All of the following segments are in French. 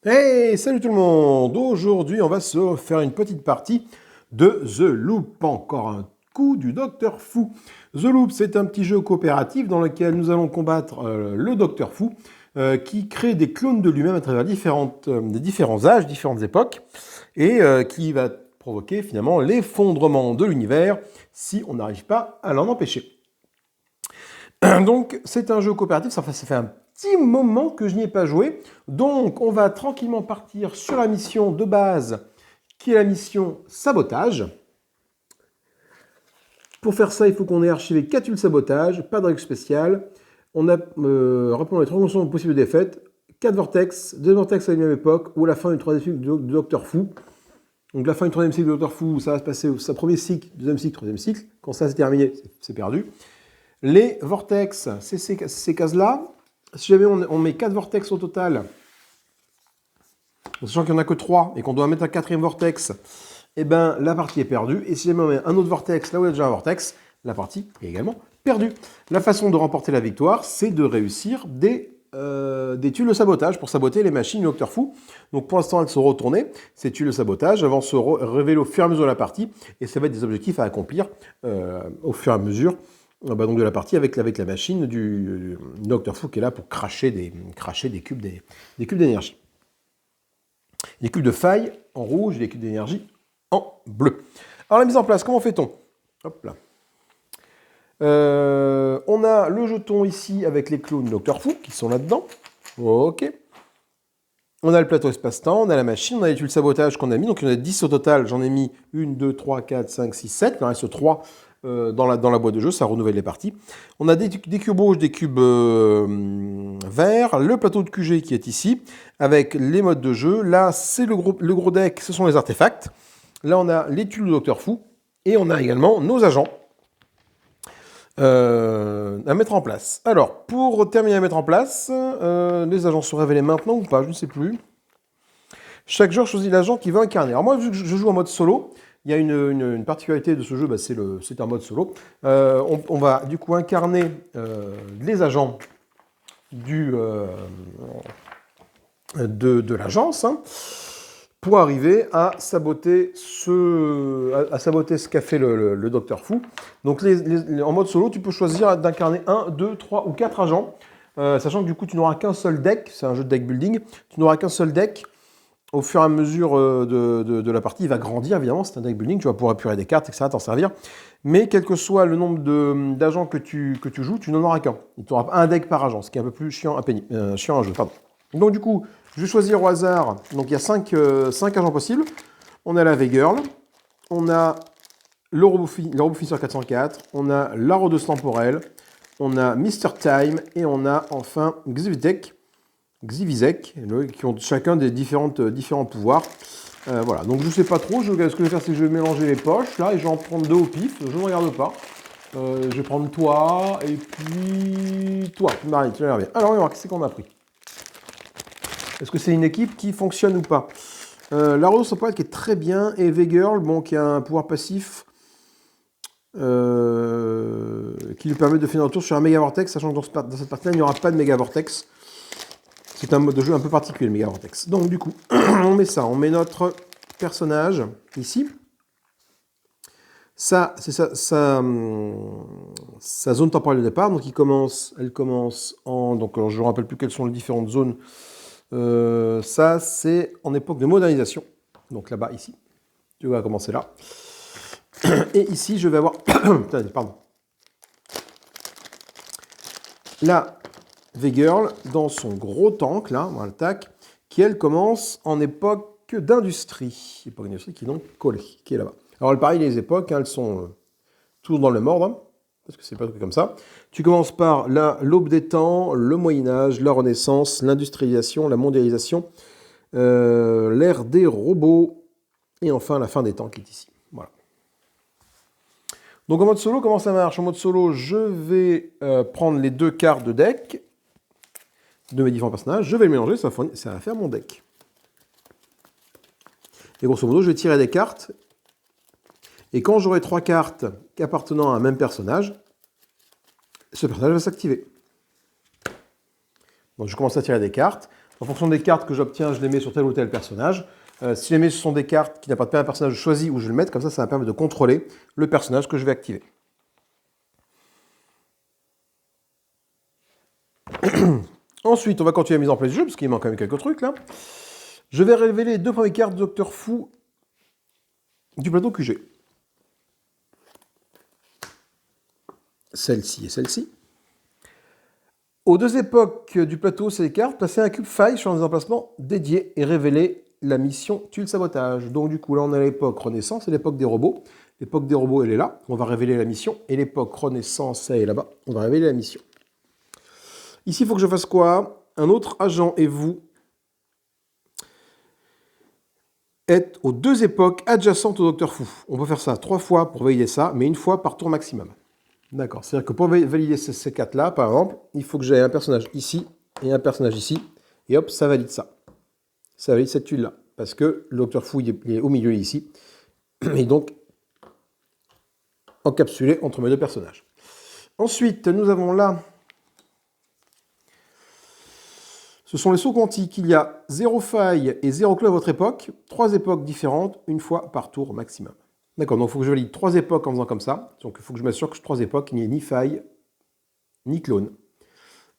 Hey, salut tout le monde! Aujourd'hui, on va se faire une petite partie de The Loop. Encore un coup du Docteur Fou. The Loop, c'est un petit jeu coopératif dans lequel nous allons combattre le Docteur Fou qui crée des clones de lui-même à travers des différents âges, différentes époques et qui va provoquer finalement l'effondrement de l'univers si on n'arrive pas à l'en empêcher. Donc, c'est un jeu coopératif, ça fait un petit moment que je n'y ai pas joué. Donc, on va tranquillement partir sur la mission de base, qui est la mission sabotage. Pour faire ça, il faut qu'on ait archivé 4 tuiles sabotage, pas de règle spéciale. On a répondre les 3 conditions possibles de défaite, 4 vortex, 2 vortex à la même époque, ou la fin du 3e cycle du Docteur Fou. Donc la fin du 3e cycle du Docteur Fou, ça va se passer au premier cycle, 2e cycle, 3e cycle. Quand ça c'est terminé, c'est perdu. Les vortex, c'est ces cases-là. Si jamais on met 4 vortex au total, en sachant qu'il n'y en a que 3 et qu'on doit mettre un 4e vortex, eh ben, la partie est perdue. Et si jamais on met un autre vortex là où il y a déjà un vortex, la partie est également perdue. La façon de remporter la victoire, c'est de réussir des tuiles de sabotage pour saboter les machines du Docteur Fou. Donc pour l'instant, elles sont retournées, ces tuiles de sabotage, elles vont se révéler au fur et à mesure de la partie. Et ça va être des objectifs à accomplir au fur et à mesure donc de la partie avec la machine du Docteur Fou qui est là pour cracher des cubes d'énergie. Des cubes de faille en rouge et des cubes d'énergie en bleu. Alors la mise en place, comment fait-on? Hop là. On a le jeton ici avec les clones Docteur Fou qui sont là-dedans. Ok. On a le plateau espace-temps, on a la machine, on a les tuiles sabotage qu'on a mis. Donc il y en a 10 au total. J'en ai mis 1, 2, 3, 4, 5, 6, 7. Il en reste 3 dans la boîte de jeu, ça renouvelle les parties. On a des cubes rouges, des cubes verts, le plateau de QG qui est ici, avec les modes de jeu. Là, c'est le gros deck, ce sont les artefacts. Là, on a les tuiles du Docteur Fou, et on a également nos agents à mettre en place. Alors, pour terminer à mettre en place, les agents sont révélés maintenant ou pas, je ne sais plus. Chaque joueur choisit l'agent qu'il veut incarner. Alors moi, vu que je joue en mode solo, il y a une particularité de ce jeu, bah, c'est un mode solo. On va du coup incarner les agents de l'agence pour arriver à saboter ce qu'a fait le Docteur Fou. Donc en mode solo, tu peux choisir d'incarner 1, 2, 3 ou 4 agents, sachant que du coup tu n'auras qu'un seul deck, c'est un jeu de deck building, tu n'auras qu'un seul deck. Au fur et à mesure de la partie, il va grandir, évidemment, c'est un deck building, tu vas pouvoir épurer des cartes, etc., t'en servir. Mais quel que soit le nombre d'agents que tu joues, tu n'en auras qu'un. Tu auras un deck par agent, ce qui est un peu plus chiant à jouer. Pardon. Donc du coup, je vais choisir au hasard, donc il y a 5 agents possibles. On a la V-Girl, on a le robot finisseur 404, on a la rôdeuse temporelle, on a Mr. Time, et on a enfin Xivizek, qui ont chacun des différents pouvoirs. Voilà, donc je ne sais pas trop, ce que je vais faire, c'est que je vais mélanger les poches, là, et je vais en prendre 2 au pif, je ne regarde pas. Je vais prendre toi, et puis toi, Marie, tu vas bien. Alors, on va voir, qu'est-ce qu'on a pris? Est-ce que c'est une équipe qui fonctionne ou pas? La rose temporelle qui est très bien, et V-Girl, bon, qui a un pouvoir passif qui lui permet de finir un tour sur un méga vortex, sachant que dans cette partie-là, il n'y aura pas de méga vortex. C'est un mode de jeu un peu particulier, le méga vortex. Donc du coup, on met notre personnage ici. Ça, c'est sa zone temporelle de départ. Donc elle commence en... Donc alors, je ne me rappelle plus quelles sont les différentes zones. Ça, c'est en époque de modernisation. Donc là-bas, ici. Tu vas commencer là. Et ici, je vais avoir... Pardon. La V-Girl dans son gros tank, là, voilà, tac, qui elle commence en époque d'industrie. Époque d'industrie qui est donc collée, qui est là-bas. Alors pareil, les époques, elles sont toujours dans le même ordre, parce que c'est pas tout comme ça. Tu commences par l'aube des temps, le Moyen-Âge, la Renaissance, l'industrialisation, la mondialisation, l'ère des robots, et enfin la fin des temps qui est ici. Voilà. Donc en mode solo, comment ça marche? En mode solo, je vais prendre les 2 cartes de deck de mes différents personnages, je vais le mélanger, ça va faire mon deck. Et grosso modo, je vais tirer des cartes, et quand j'aurai 3 cartes appartenant à un même personnage, ce personnage va s'activer. Donc je commence à tirer des cartes. En fonction des cartes que j'obtiens, je les mets sur tel ou tel personnage. Si jamais ce sont des cartes qui n'appartiennent pas à un personnage choisi où je vais le mettre, comme ça va me permettre de contrôler le personnage que je vais activer. Ensuite, on va continuer la mise en place du jeu, parce qu'il manque quand même quelques trucs là. Je vais révéler les 2 premières cartes de Docteur Fou du plateau QG. Celle-ci et celle-ci. Aux 2 époques du plateau, ces cartes, placer un cube faille sur un des emplacements dédiés et révéler la mission tue le sabotage. Donc du coup, là, on a l'époque Renaissance et l'époque des robots. L'époque des robots, elle est là, on va révéler la mission. Et l'époque Renaissance, elle est là-bas, on va révéler la mission. Ici, il faut que je fasse quoi? Un autre agent et vous êtes aux 2 époques adjacentes au Docteur Fou. On peut faire ça 3 fois pour valider ça, mais 1 fois par tour maximum. D'accord, c'est-à-dire que pour valider ces 4-là, par exemple, il faut que j'aie un personnage ici et un personnage ici, et hop, ça valide ça. Ça valide cette tuile-là, parce que le Docteur Fou, il est au milieu ici, et donc encapsulé entre mes 2 personnages. Ensuite, nous avons là, ce sont les sauts quantiques. Il y a 0 faille et 0 clone à votre époque, 3 époques différentes, 1 fois par tour maximum. D'accord, donc il faut que je valide 3 époques en faisant comme ça. Donc il faut que je m'assure que sur 3 époques, il n'y ait ni faille, ni clone.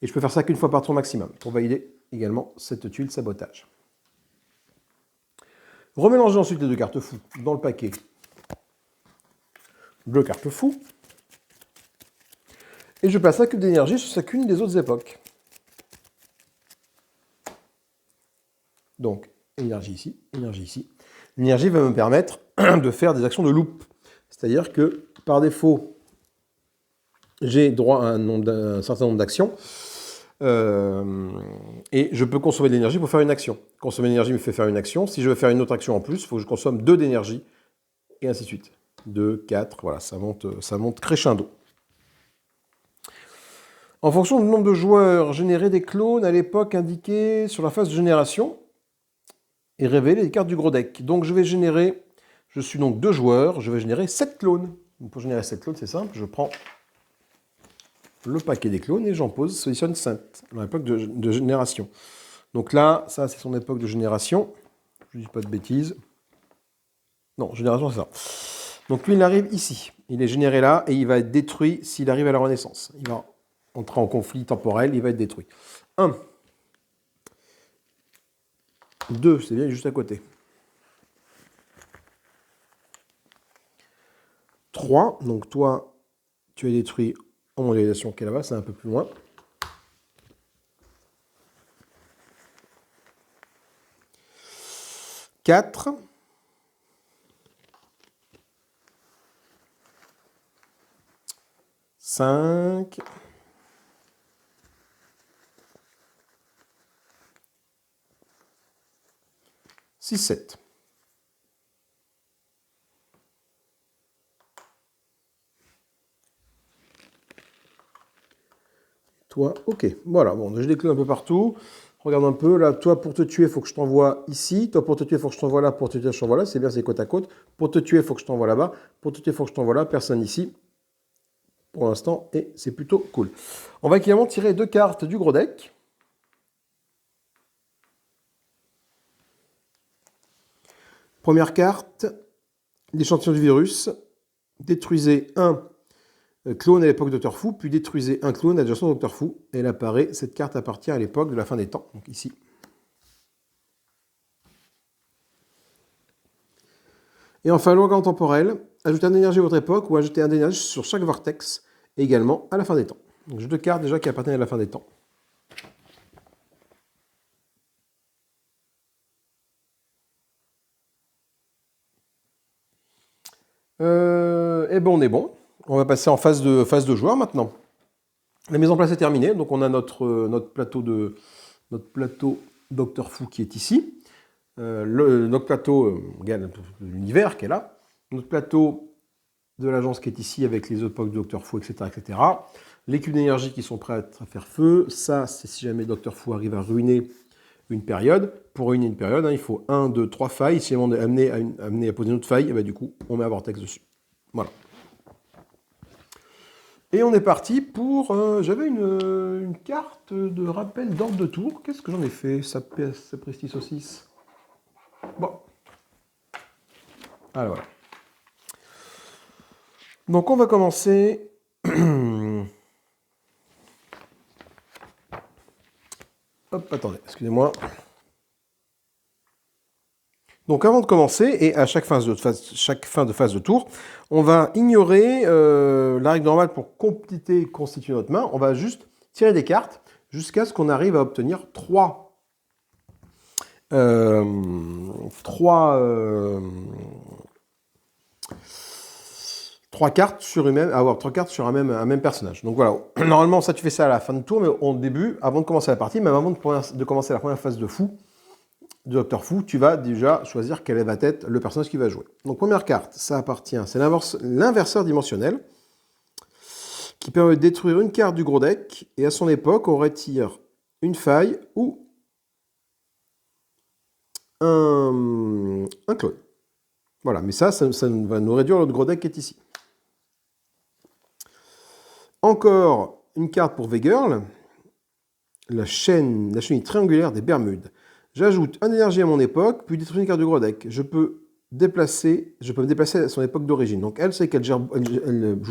Et je peux faire ça qu'1 fois par tour maximum, pour valider également cette tuile sabotage. Remélanger ensuite les 2 cartes fous dans le paquet. 2 cartes fous. Et je passe un cube d'énergie sur chacune des autres époques. Donc, énergie ici, énergie ici. L'énergie va me permettre de faire des actions de loop. C'est-à-dire que, par défaut, j'ai droit à un certain nombre d'actions. Et je peux consommer de l'énergie pour faire une action. Consommer de l'énergie me fait faire une action. Si je veux faire une autre action en plus, il faut que je consomme 2 d'énergie. Et ainsi de suite. 2, 4, voilà, ça monte crescendo. En fonction du nombre de joueurs, générer des clones à l'époque indiquée sur la phase de génération. Et révéler les cartes du gros deck. Donc je vais générer, je suis donc 2 joueurs, je vais générer 7 clones. Donc pour générer 7 clones, c'est simple, je prends le paquet des clones et j'en sélectionne 5 dans l'époque de génération. Donc là, ça c'est son époque de génération. Je ne dis pas de bêtises. Non, génération c'est ça. Donc lui il arrive ici. Il est généré là et il va être détruit s'il arrive à la Renaissance. Il va entrer en conflit temporel, il va être détruit. 1. 2, c'est bien juste à côté. 3, donc toi, tu es détruit en mondialisation qui est là-bas, c'est un peu plus loin. 4. 5. 6, 7. Toi, ok. Voilà, bon, je décline un peu partout. Regarde un peu, là, toi, pour te tuer, il faut que je t'envoie ici. Toi, pour te tuer, il faut que je t'envoie là. Pour te tuer, je t'envoie là. C'est bien, c'est côte à côte. Pour te tuer, il faut que je t'envoie là-bas. Pour te tuer, il faut que je t'envoie là. Personne ici, pour l'instant, et c'est plutôt cool. On va également tirer 2 cartes du gros deck. Première carte, l'échantillon du virus. Détruisez un clone à l'époque Docteur Fou, puis détruisez un clone adjacent au Docteur Fou. Et elle apparaît, cette carte appartient à l'époque de la fin des temps, donc ici. Et enfin, longueur temporelle, ajoutez un d'énergie à votre époque ou ajoutez un d'énergie sur chaque vortex, également à la fin des temps. Donc j'ai 2 cartes déjà qui appartiennent à la fin des temps. Et bon, on est bon. On va passer en phase de joueur maintenant. La mise en place est terminée, donc on a notre plateau Docteur Fou qui est ici. Notre plateau, regarde l'univers qui est là. Notre plateau de l'agence qui est ici avec les époques de Docteur Fou, etc., etc. Les cubes d'énergie qui sont prêts à faire feu. Ça, c'est si jamais Docteur Fou arrive à ruiner une période. Pour ruiner une période, il faut 1, 2, 3 failles. Si on est amené à poser une autre faille, et ben, du coup, on met un vortex dessus. Voilà. Et on est parti pour... J'avais une carte de rappel d'ordre de tour. Qu'est-ce que j'en ai fait, Sapristi saucisse? Bon. Alors voilà. Donc on va commencer... Hop, attendez, excusez-moi. Donc avant de commencer, et à chaque fin de phase de tour, on va ignorer la règle normale pour compléter, constituer notre main. On va juste tirer des cartes jusqu'à ce qu'on arrive à obtenir trois cartes sur avoir trois cartes sur un même personnage. Donc voilà, normalement ça tu fais ça à la fin de tour, mais au début, avant de commencer la partie, même avant de commencer la première phase de fou, de Docteur Fou, tu vas déjà choisir quel va être le personnage qui va jouer. Donc première carte, ça appartient, c'est l'inverseur dimensionnel, qui permet de détruire une carte du gros deck, et à son époque, on retire une faille ou un clone. Voilà, mais ça va nous réduire notre gros deck qui est ici. Encore une carte pour V-Girl, la chaîne triangulaire des Bermudes. J'ajoute un énergie à mon époque, puis détruire une carte du gros deck. Je peux me déplacer à son époque d'origine. Donc elle, c'est qu'elle joue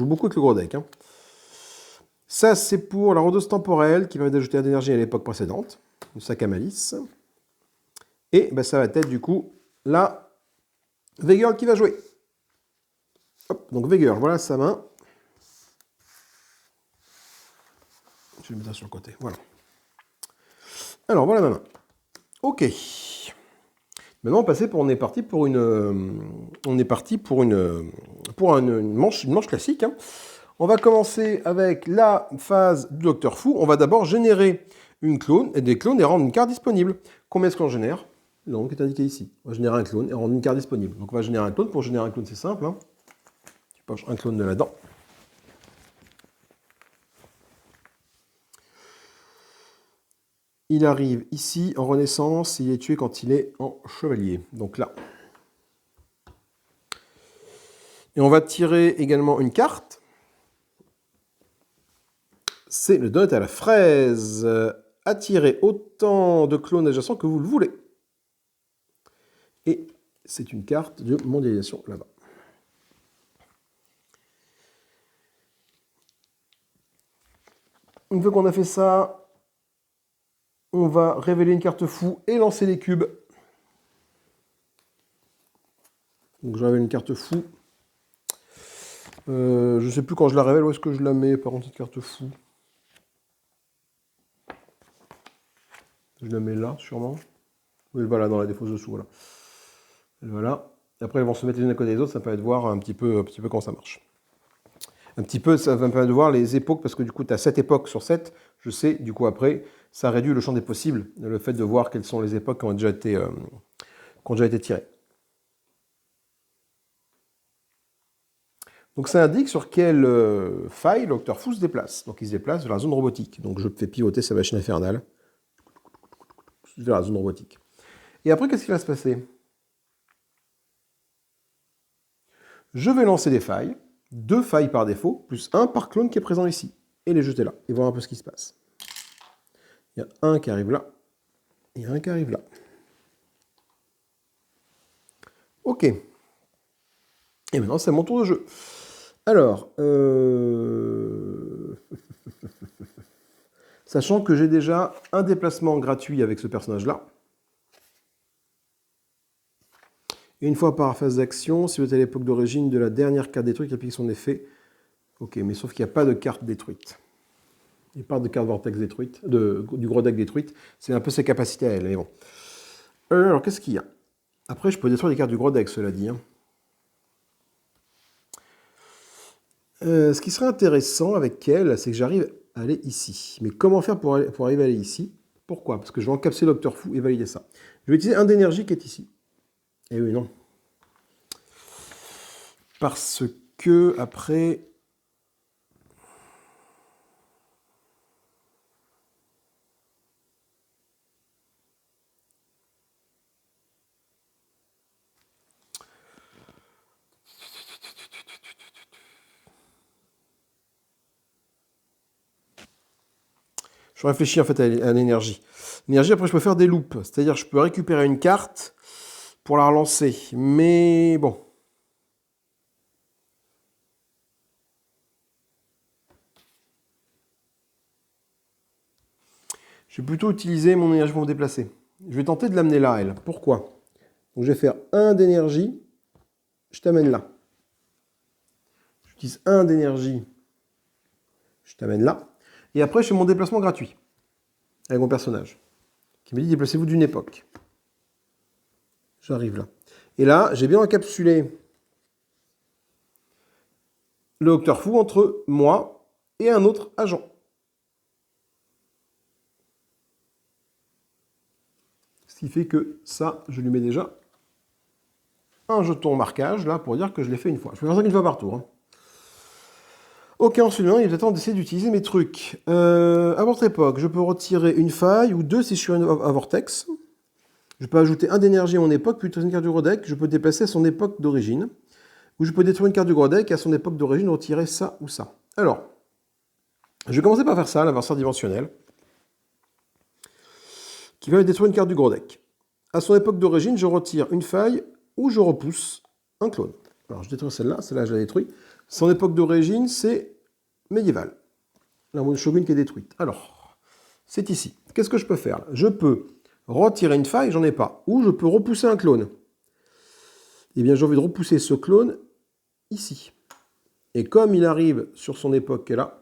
beaucoup avec le gros deck. Hein. Ça, c'est pour la redose temporelle qui permet d'ajouter un énergie à l'époque précédente. Le sac à malice. Et ben, ça va être du coup la V-Girl qui va jouer. Hop, donc V-Girl, voilà sa main. Je vais mettre ça sur le côté. Voilà. Alors, voilà ma main. Ok. Maintenant, on est parti pour une manche classique. Hein. On va commencer avec la phase du Docteur Fou. On va d'abord générer des clones et rendre une carte disponible. Combien est-ce qu'on génère? Le nombre qui est indiqué ici. On va générer un clone et rendre une carte disponible. Donc on va générer un clone. Pour générer un clone, c'est simple. Hein. Tu poches un clone de là-dedans. Il arrive ici en renaissance, il est tué quand il est en chevalier. Donc là. Et on va tirer également une carte. C'est le donut à la fraise. Attirez autant de clones adjacents que vous le voulez. Et c'est une carte de mondialisation là-bas. Une fois qu'on a fait ça, on va révéler une carte fou et lancer les cubes. Donc je révèle une carte fou. Je ne sais plus quand je la révèle, où est-ce que je la mets par contre cette carte fou. Je la mets là sûrement. Oui, voilà, dans la défausse dessous, voilà. Et voilà. Après elles vont se mettre les unes à côté des autres, ça permet de voir un petit peu comment ça marche. Un petit peu, ça va me permettre de voir les époques, parce que du coup, tu as 7 époques sur 7. Je sais, du coup, après, ça réduit le champ des possibles, le fait de voir quelles sont les époques qui ont déjà été tirées. Donc ça indique sur quelle faille le Docteur Fou se déplace. Donc il se déplace vers la zone robotique. Donc je fais pivoter sa machine infernale vers la zone robotique. Et après, qu'est-ce qui va se passer? Je vais lancer des failles, 2 failles par défaut, plus 1 par clone qui est présent ici. Et les jeter là, et voir un peu ce qui se passe. Il y a un qui arrive là, et un qui arrive là. Ok. Et maintenant, c'est mon tour de jeu. Alors, sachant que j'ai déjà un déplacement gratuit avec ce personnage-là. Et une fois par phase d'action, si vous êtes à l'époque d'origine de la dernière carte détruite qui applique son effet. Ok, mais sauf qu'il n'y a pas de carte détruite. Il n'y a pas de carte vortex détruite, du gros deck détruite. C'est un peu ses capacités à elle, mais bon. Alors, qu'est-ce qu'il y a? Après, je peux détruire les cartes du gros deck, cela dit. Hein. Ce qui serait intéressant avec elle, c'est que j'arrive à aller ici. Mais comment faire pour arriver à aller ici? Pourquoi? Parce que je vais encapsuler le Docteur Fou et valider ça. Je vais utiliser un d'énergie qui est ici. Eh oui, non. Parce que, après... Je réfléchis en fait à l'énergie. L'énergie, après, je peux faire des loops. C'est-à-dire, je peux récupérer une carte pour la relancer. Mais bon. Je vais plutôt utiliser mon énergie pour me déplacer. Je vais tenter de l'amener là, elle. Pourquoi? Donc, je vais faire 1 d'énergie. Je t'amène là. J'utilise 1 d'énergie. Je t'amène là. Et après, je fais mon déplacement gratuit. Avec mon personnage. Qui me dit déplacez-vous d'une époque. J'arrive là. Et là, j'ai bien encapsulé le Docteur Fou entre moi et un autre agent. Ce qui fait que ça, je lui mets déjà un jeton marquage, là, pour dire que je l'ai fait une fois. Je peux faire ça une fois par tour. Hein. Ok, ensuite, maintenant, il est temps d'essayer d'utiliser mes trucs. À votre époque, je peux retirer une faille ou 2 si je suis un vortex. Je peux ajouter 1 d'énergie à mon époque, puis une carte du gros deck. Je peux déplacer à son époque d'origine. Ou je peux détruire une carte du gros deck et à son époque d'origine retirer ça ou ça. Alors, je vais commencer par faire ça, l'avanceur dimensionnel. Qui va détruire une carte du gros deck. À son époque d'origine, je retire une faille ou je repousse un clone. Alors, je détruis celle-là je la détruis. Son époque d'origine, c'est médiéval. La mode Shogun qui est détruite. Alors, c'est ici. Qu'est-ce que je peux faire? Je peux retirer une faille, j'en ai pas. Ou je peux repousser un clone. Eh bien, j'ai envie de repousser ce clone ici. Et comme il arrive sur son époque qui est là,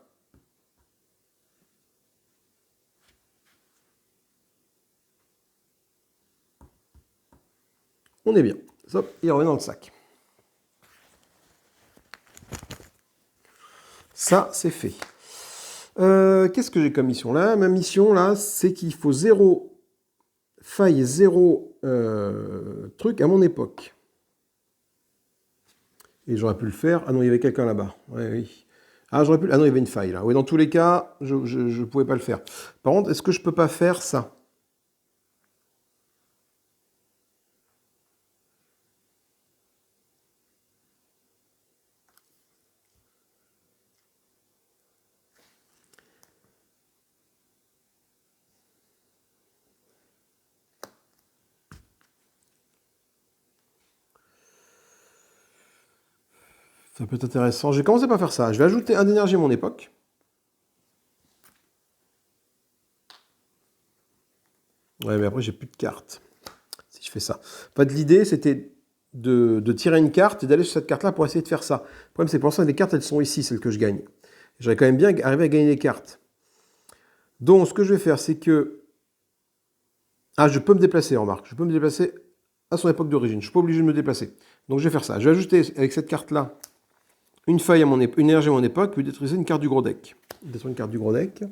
on est bien. Hop, il revient dans le sac. Ça, c'est fait. Qu'est-ce que j'ai comme mission là? Ma mission là, c'est qu'il faut 0 faille, 0 truc à mon époque. Et j'aurais pu le faire. Ah non, il y avait quelqu'un là-bas. Ouais, oui. Ah, j'aurais pu. Ah non, il y avait une faille là. Oui, dans tous les cas, je ne pouvais pas le faire. Par contre, est-ce que je peux pas faire ça? Ça peut être intéressant. Je vais commencer par faire ça. Je vais ajouter 1 d'énergie à mon époque. Ouais, mais après, j'ai plus de cartes. Si je fais ça. En fait, l'idée, c'était de tirer une carte et d'aller sur cette carte-là pour essayer de faire ça. Le problème, c'est que pour l'instant, les cartes, elles sont ici, celles que je gagne. J'aurais quand même bien arrivé à gagner des cartes. Donc, ce que je vais faire, c'est que... Ah, je peux me déplacer, remarque. Je peux me déplacer à son époque d'origine. Je ne suis pas obligé de me déplacer. Donc, je vais faire ça. Je vais ajouter, avec cette carte-là, une faille à une énergie à mon époque, puis détruire une carte du gros deck. Détruire une carte du gros deck.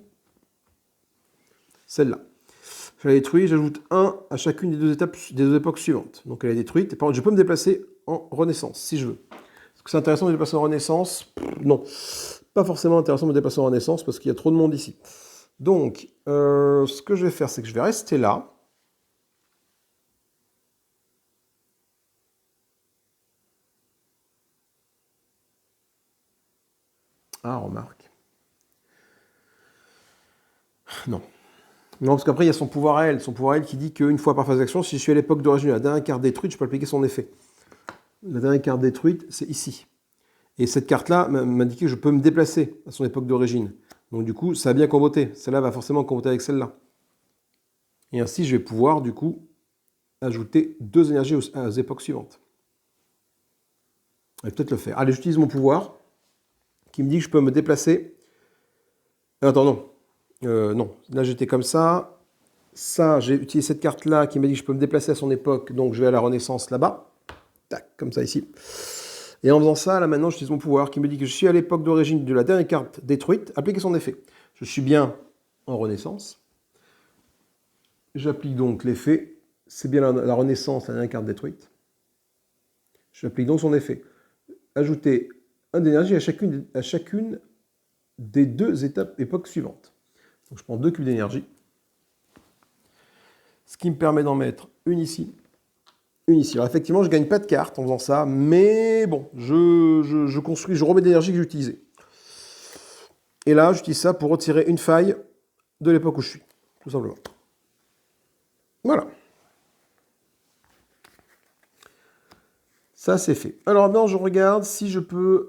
Celle-là. Je la détruis, j'ajoute 1 à chacune des 2 étapes des 2 époques suivantes. Donc elle est détruite. Par contre, je peux me déplacer en Renaissance, si je veux. Est-ce que c'est intéressant de me déplacer en Renaissance? Non. Pas forcément intéressant de me déplacer en Renaissance parce qu'il y a trop de monde ici. Donc, ce que je vais faire, c'est que je vais rester là. Ah, remarque. Non. Non, parce qu'après, il y a son pouvoir à elle. Son pouvoir à elle qui dit qu'une fois par phase d'action, si je suis à l'époque d'origine, la dernière carte détruite, je peux appliquer son effet. La dernière carte détruite, c'est ici. Et cette carte-là m'indiquait que je peux me déplacer à son époque d'origine. Donc du coup, ça a bien comboté. Celle-là va forcément comboter avec celle-là. Et ainsi, je vais pouvoir, du coup, ajouter 2 énergies aux époques suivantes. Je vais peut-être le faire. Allez, j'utilise mon pouvoir, qui me dit que je peux me déplacer. Attends, non. Non, là j'étais comme ça. Ça, j'ai utilisé cette carte-là qui m'a dit que je peux me déplacer à son époque, donc je vais à la Renaissance là-bas. Tac, comme ça ici. Et en faisant ça, là maintenant, j'utilise mon pouvoir qui me dit que je suis à l'époque d'origine de la dernière carte détruite, appliquer son effet. Je suis bien en Renaissance. J'applique donc l'effet. C'est bien la Renaissance, la dernière carte détruite. J'applique donc son effet. Ajouter 1 d'énergie à chacune des 2 époques suivantes. Donc je prends 2 cubes d'énergie. Ce qui me permet d'en mettre une ici, une ici. Alors effectivement, je ne gagne pas de carte en faisant ça, mais bon, je construis, je remets de l'énergie que j'ai utilisée. Et là, j'utilise ça pour retirer une faille de l'époque où je suis, tout simplement. Voilà. Ça, c'est fait. Alors maintenant, je regarde si je peux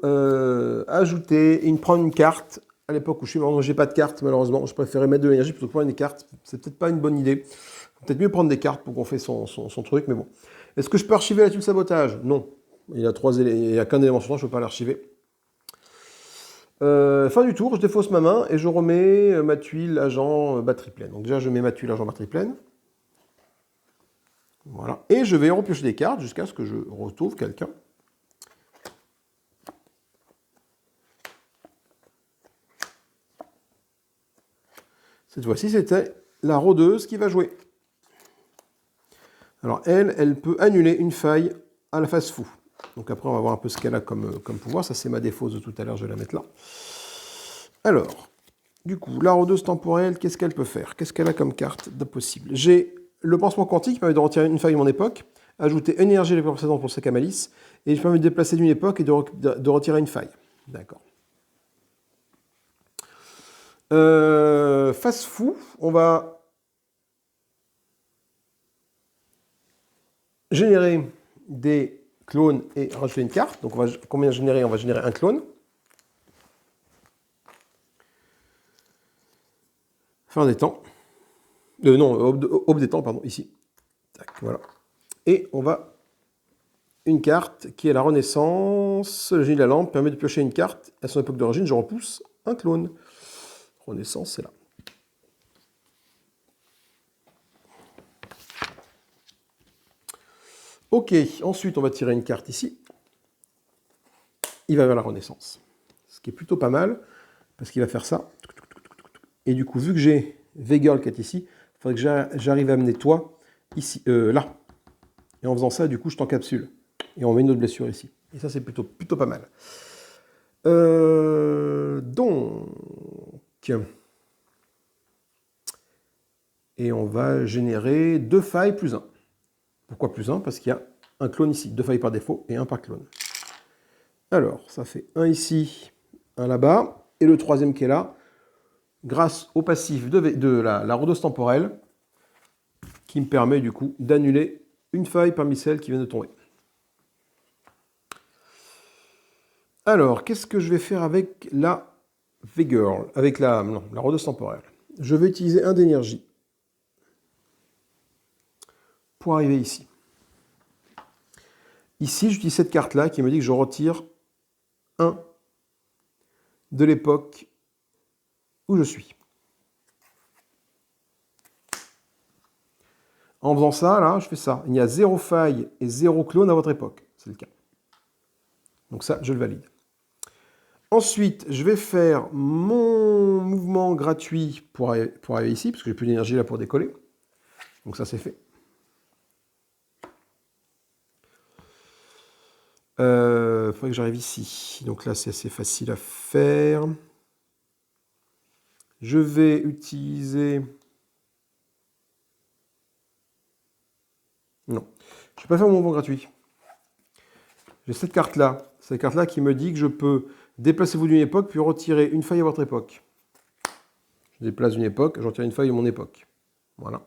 ajouter et prendre une carte à l'époque où je suis. Maintenant, j'ai pas de carte, malheureusement. Je préférais mettre de l'énergie plutôt que prendre des cartes. C'est peut-être pas une bonne idée. Peut-être mieux prendre des cartes pour qu'on fasse son truc, mais bon. Est-ce que je peux archiver la tuile sabotage? Non. Il y a qu'un élément sur trois, je ne peux pas l'archiver. Fin du tour, je défausse ma main et je remets ma tuile agent batterie pleine. Donc déjà, je mets ma tuile agent batterie pleine. Voilà. Et je vais repiocher des cartes jusqu'à ce que je retrouve quelqu'un. Cette fois-ci, c'était la rôdeuse qui va jouer. Alors elle peut annuler une faille à la phase fou. Donc après, on va voir un peu ce qu'elle a comme pouvoir. Ça, c'est ma défausse de tout à l'heure, je vais la mettre là. Alors, du coup, la rôdeuse temporelle, qu'est-ce qu'elle peut faire? Qu'est-ce qu'elle a comme carte de possible? J'ai le pansement quantique qui permet de retirer une faille de mon époque, ajouter une énergie à l'époque précédente pour le sac à malice, et je permet de déplacer d'une époque et de retirer une faille. D'accord. Phase fou, on va générer des clones et rajouter une carte. Donc combien générer? On va générer un clone. Fin des temps. Non, aube des temps, pardon, ici. Tac, voilà. Et on va une carte qui est la Renaissance. Le génie de la lampe permet de piocher une carte. À son époque d'origine, je repousse un clone. Renaissance, c'est là. Ok, ensuite on va tirer une carte ici. Il va vers la Renaissance. Ce qui est plutôt pas mal, parce qu'il va faire ça. Et du coup, vu que j'ai V-Girl qui est ici, il faudrait que j'arrive à amener toi ici, là. Et en faisant ça, du coup, je t'encapsule. Et on met une autre blessure ici. Et ça, c'est plutôt pas mal. Donc... Et on va générer 2 failles plus 1. Pourquoi plus 1? Parce qu'il y a un clone ici. 2 failles par défaut et 1 par clone. Alors, ça fait 1 ici, 1 là-bas. Et le troisième qui est là, grâce au passif de la rôdeuse temporelle, qui me permet du coup d'annuler une faille parmi celles qui viennent de tomber. Alors, qu'est-ce que je vais faire avec la V-Girl? Avec la rôdeuse temporelle. Je vais utiliser 1 d'énergie pour arriver ici. Ici, j'utilise cette carte-là qui me dit que je retire 1 de l'époque où je suis. En faisant ça, là, je fais ça. Il y a 0 faille et 0 clone à votre époque. C'est le cas. Donc ça, je le valide. Ensuite, je vais faire mon mouvement gratuit pour arriver ici, parce que j'ai plus d'énergie là pour décoller. Donc ça, c'est fait. Il faudrait que j'arrive ici. Donc là, c'est assez facile à faire. Je vais utiliser... Non, je ne vais pas faire mon mouvement gratuit. J'ai cette carte-là. Cette carte-là qui me dit que je peux déplacer vous d'une époque, puis retirer une faille à votre époque. Je déplace une époque, je retire une faille à mon époque. Voilà.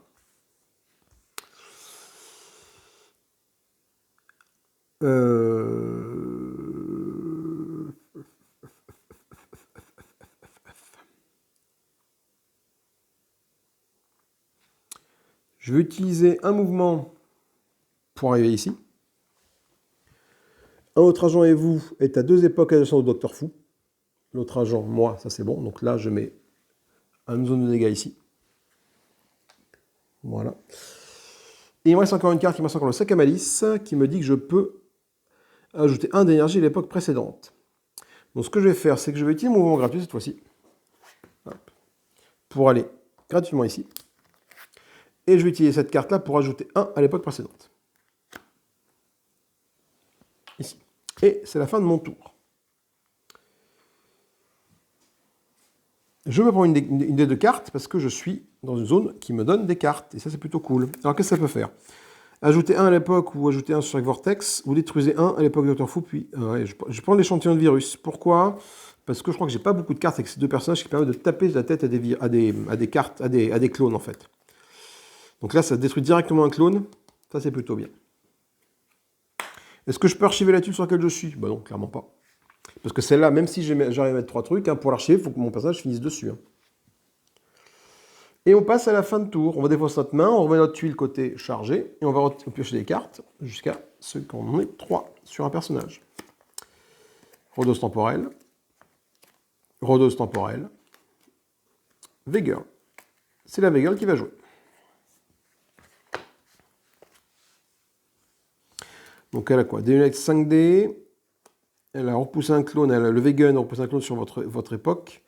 Je vais utiliser un mouvement pour arriver ici. Un autre agent et vous est à 2 époques à adjacentes au Docteur Fou. L'autre agent, moi, ça c'est bon. Donc là, je mets une zone de dégâts ici. Voilà. Et il me reste encore une carte qui me reste encore le sac à malice, qui me dit que je peux ajouter 1 d'énergie à l'époque précédente. Donc ce que je vais faire, c'est que je vais utiliser mon mouvement gratuit cette fois-ci. Pour aller gratuitement ici. Et je vais utiliser cette carte-là pour ajouter 1 à l'époque précédente. Ici. Et c'est la fin de mon tour. Je me prends une des 2 cartes parce que je suis dans une zone qui me donne des cartes. Et ça, c'est plutôt cool. Alors, qu'est-ce que ça peut faire? Ajouter 1 à l'époque ou ajouter 1 sur chaque vortex, ou détruisez 1 à l'époque de Dr. Fou, puis... je prends l'échantillon de virus. Pourquoi? parce que je crois que j'ai pas beaucoup de cartes avec ces deux personnages qui permettent de taper la tête à des cartes, à des clones en fait. Donc là, ça détruit directement un clone. Ça, c'est plutôt bien. Est-ce que je peux archiver la tuile sur laquelle je suis? Bah non, clairement pas. Parce que celle-là, même si j'arrive à mettre 3 trucs, hein, pour l'archiver, il faut que mon personnage finisse dessus. Hein. Et on passe à la fin de tour. On va défausser notre main, on remet notre tuile côté chargé, et on va piocher des cartes jusqu'à ce qu'on ait 3 sur un personnage. Rodose temporelle. Rodose temporelle. V-Girl. C'est la V-Girl qui va jouer. Donc elle a quoi? Des lunettes 5D. Elle a repoussé un clone. Elle a le V-Gun a repoussé un clone sur votre époque.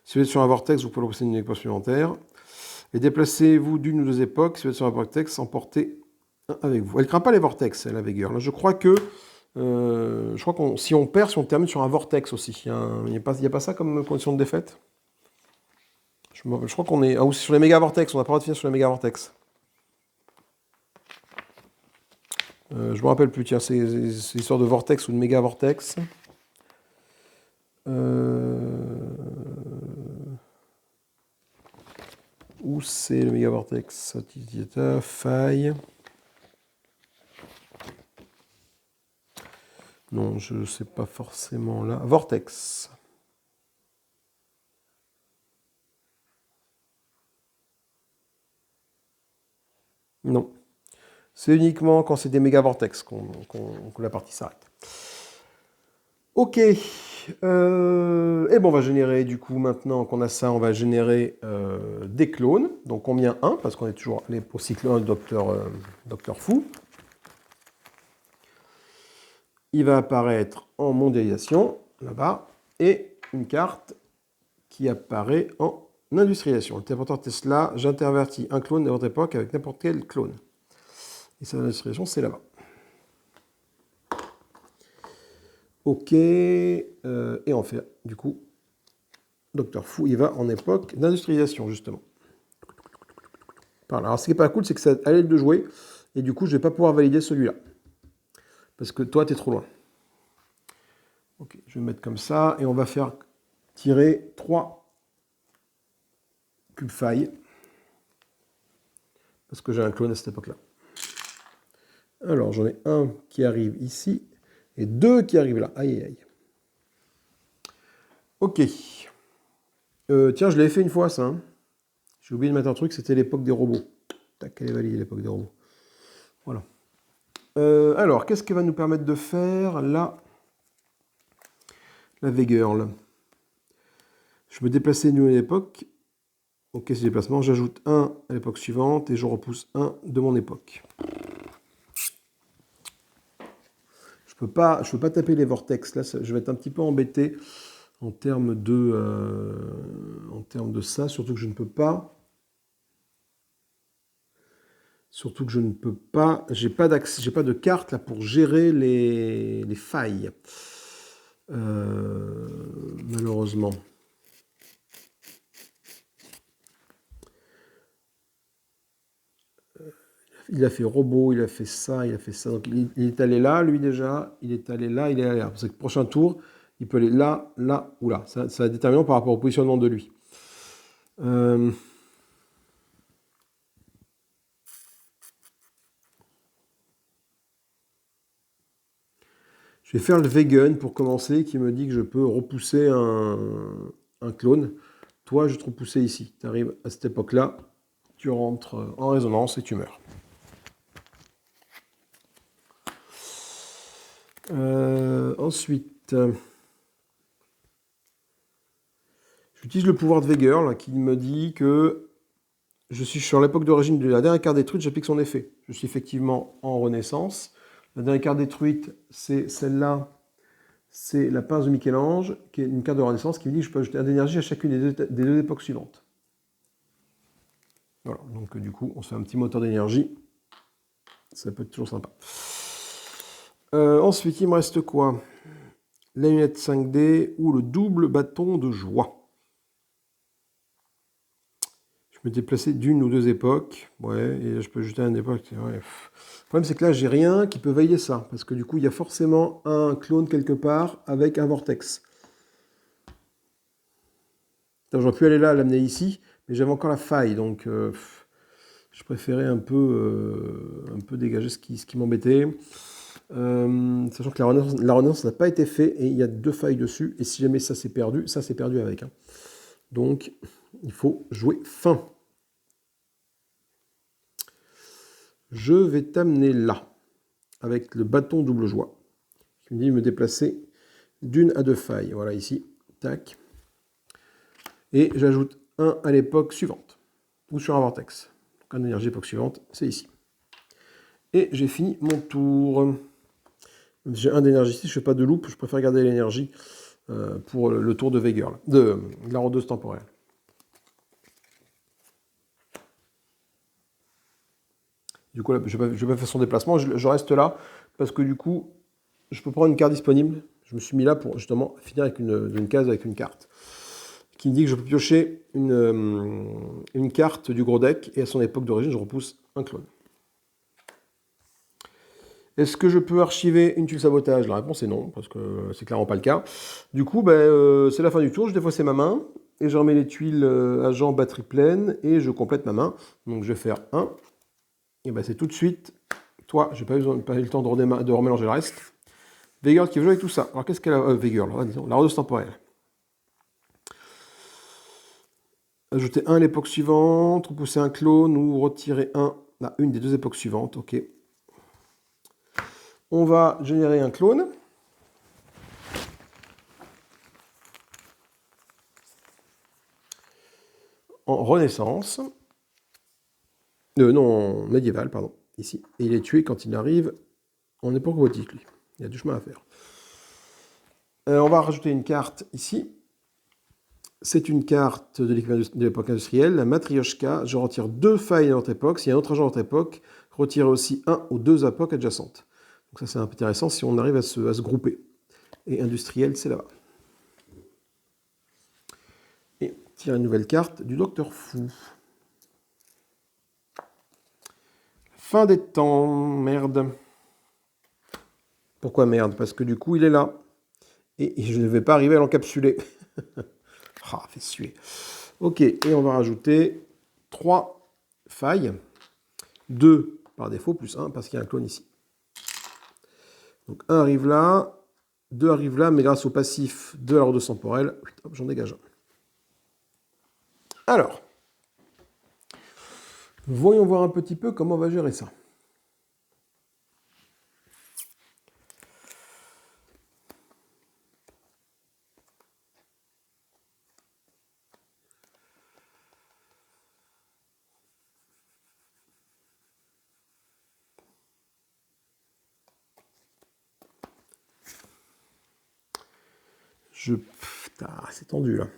Si vous êtes sur un vortex, vous pouvez repousser une époque supplémentaire. Et déplacez-vous d'une ou deux époques. Si vous êtes sur un vortex, emportez un avec vous. Elle ne craint pas les vortex, la V-Girl. Je crois que si on perd, si on termine sur un vortex aussi. Il n'y a pas ça comme condition de défaite? Je crois qu'on est... Ah, ou sur les méga vortex. On n'a pas le droit de finir sur les méga vortex. Je me rappelle plus, tiens, c'est l'histoire de vortex ou de méga vortex. Où c'est le méga vortex? Faille. Non, je ne sais pas forcément là. Vortex. Non. C'est uniquement quand c'est des méga vortex que la partie s'arrête. Ok. Et bon, on va générer, du coup, maintenant qu'on a ça, on va générer des clones. Donc combien? 1, parce qu'on est toujours au cycle 1 Docteur Fou. Il va apparaître en mondialisation, là-bas, et une carte qui apparaît en industrialisation. Le téléporteur Tesla, j'intervertis un clone de votre époque avec n'importe quel clone. Et ça, l'industrialisation, c'est là-bas. Ok, et on fait, du coup, Docteur Fou, il va en époque d'industrialisation, justement. Alors, ce qui n'est pas cool, c'est que ça a l'aide de jouer, et du coup, je ne vais pas pouvoir valider celui-là. Parce que toi, tu es trop loin. Ok, je vais mettre comme ça, et on va faire tirer 3 cubes failles. Parce que j'ai un clone à cette époque-là. Alors, j'en ai un qui arrive ici, et 2 qui arrivent là. Aïe, aïe, aïe. Ok. Tiens, je l'avais fait une fois, ça. Hein. J'ai oublié de mettre un truc, c'était l'époque des robots. Tac, elle est validée, l'époque des robots. Voilà. Alors, qu'est-ce qu'elle va nous permettre de faire, là? La V-Girl. Je me déplacer une nouvelle époque. Ok, c'est déplacement. J'ajoute 1 à l'époque suivante et je repousse 1 de mon époque. Je peux pas taper les vortex. Là, je vais être un petit peu embêté en termes de ça. Surtout que je ne peux pas. J'ai pas de carte là pour gérer les failles. Malheureusement. Il a fait robot, il a fait ça, il a fait ça. Donc il est allé là, lui déjà. Il est allé là, il est allé là. Parce que le prochain tour, il peut aller là, là ou là. Ça va être déterminant par rapport au positionnement de lui. Je vais faire le vegan pour commencer, qui me dit que je peux repousser un clone. Toi, je vais te repousser ici. Tu arrives à cette époque-là, tu rentres en résonance et tu meurs. Ensuite, j'utilise le pouvoir de V-Girl qui me dit que je suis sur l'époque d'origine de la dernière carte détruite, j'applique son effet. Je suis effectivement en renaissance. La dernière carte détruite, c'est celle-là. C'est la pince de Michel-Ange, qui est une carte de renaissance qui me dit que je peux ajouter un d'énergie à chacune des deux époques suivantes. Voilà, donc du coup, on se fait un petit moteur d'énergie. Ça peut être toujours sympa. Ensuite, il me reste quoi? La lunette 5D ou le double bâton de joie. Je peux me déplacer d'une ou deux époques. Ouais, et là, je peux ajouter une époque. Ouais. Le problème, c'est que là, j'ai rien qui peut valider ça. Parce que du coup, il y a forcément un clone quelque part avec un vortex. J'aurais pu aller là, l'amener ici, mais j'avais encore la faille, donc je préférais un peu dégager ce qui m'embêtait. Sachant que la renaissance n'a pas été faite et il y a 2 failles dessus. Et si jamais ça c'est perdu avec. Hein. Donc, il faut jouer fin. Je vais t'amener là, avec le bâton double joie, qui me dit de me déplacer d'1 à 2 failles. Voilà, ici. Tac. Et j'ajoute 1 à l'époque suivante, ou sur un vortex. Donc, 1 d'énergie époque suivante, c'est ici. Et j'ai fini mon tour. J'ai 1 d'énergie ici, je ne fais pas de loop, je préfère garder l'énergie pour le tour de Veigar, de la rôdeuse temporelle. Du coup, là, je vais pas faire son déplacement, je reste là, parce que du coup, je peux prendre une carte disponible. Je me suis mis là pour justement finir avec une case avec une carte. Qui me dit que je peux piocher une carte du gros deck, et à son époque d'origine, je repousse un clone. Est-ce que je peux archiver une tuile sabotage? La réponse est non, parce que c'est clairement pas le cas. Du coup, c'est la fin du tour, je défausse ma main, et je remets les tuiles agent batterie pleine, et je complète ma main. Donc je vais faire 1, et c'est tout de suite. Toi, j'ai pas eu le temps de remélanger le reste. Veigar qui veut jouer avec tout ça. Alors qu'est-ce qu'elle a Veigar, disons, la rôdeuse temporelle. Ajouter 1 à l'époque suivante, repousser un clone ou retirer 1 à une des 2 époques suivantes. Ok. On va générer un clone. En Renaissance. Non, en médiéval, pardon. Ici. Et il est tué quand il arrive en époque gothique, lui. Il y a du chemin à faire. On va rajouter une carte ici. C'est une carte de l'époque industrielle, la Matryoshka. Je retire 2 failles de notre époque. S'il y a un autre agent de notre époque, retirez aussi 1 ou 2 époques adjacentes. Donc ça, c'est intéressant si on arrive à se grouper. Et industriel, c'est là-bas. Et tire une nouvelle carte du Docteur Fou. Fin des temps, merde. Pourquoi merde? Parce que du coup, il est là. Et je ne vais pas arriver à l'encapsuler. Ah, fait suer. Ok, et on va rajouter 3 failles. 2 par défaut, plus 1 parce qu'il y a un clone ici. Donc 1 arrive là, 2 arrive là, mais grâce au passif de la rôdeuse temporelle, j'en dégage un. Alors, voyons voir un petit peu comment on va gérer ça. C'est tendu là.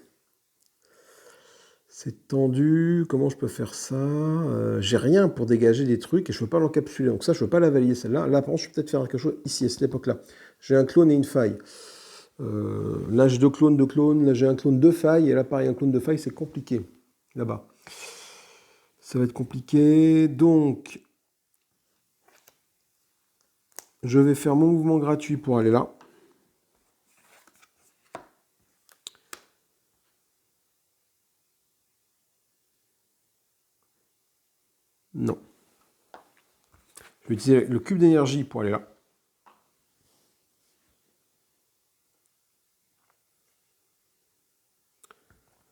C'est tendu. Comment je peux faire ça? J'ai rien pour dégager des trucs et je ne peux pas l'encapsuler. Donc ça, je ne peux pas la valider celle-là. Là, par contre, je peux peut-être faire quelque chose ici, à cette époque-là. J'ai un clone et une faille. Là, j'ai 2 clones, 2 clones. Là, j'ai un clone, 2 failles. Et là, pareil, un clone de failles, c'est compliqué. Là-bas. Ça va être compliqué. Donc, je vais faire mon mouvement gratuit pour aller là. Non. Je vais utiliser le cube d'énergie pour aller là.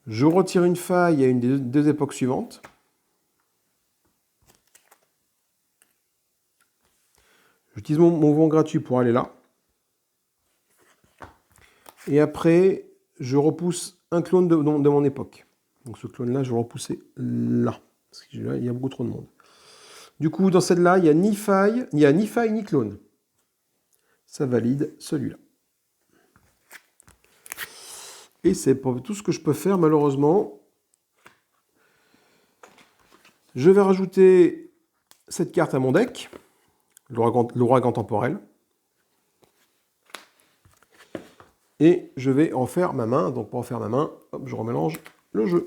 Je retire une faille à une des 2 époques suivantes. J'utilise mon mouvement gratuit pour aller là. Et après, je repousse un clone de mon époque. Donc ce clone-là, je vais le repousser là. Parce que là, il y a beaucoup trop de monde. Du coup, dans celle-là, il n'y a ni faille, ni clone. Ça valide celui-là. Et c'est pour tout ce que je peux faire, malheureusement. Je vais rajouter cette carte à mon deck, l'ouragan temporel. Et je vais en faire ma main. Donc pour en faire ma main, hop, je remélange le jeu.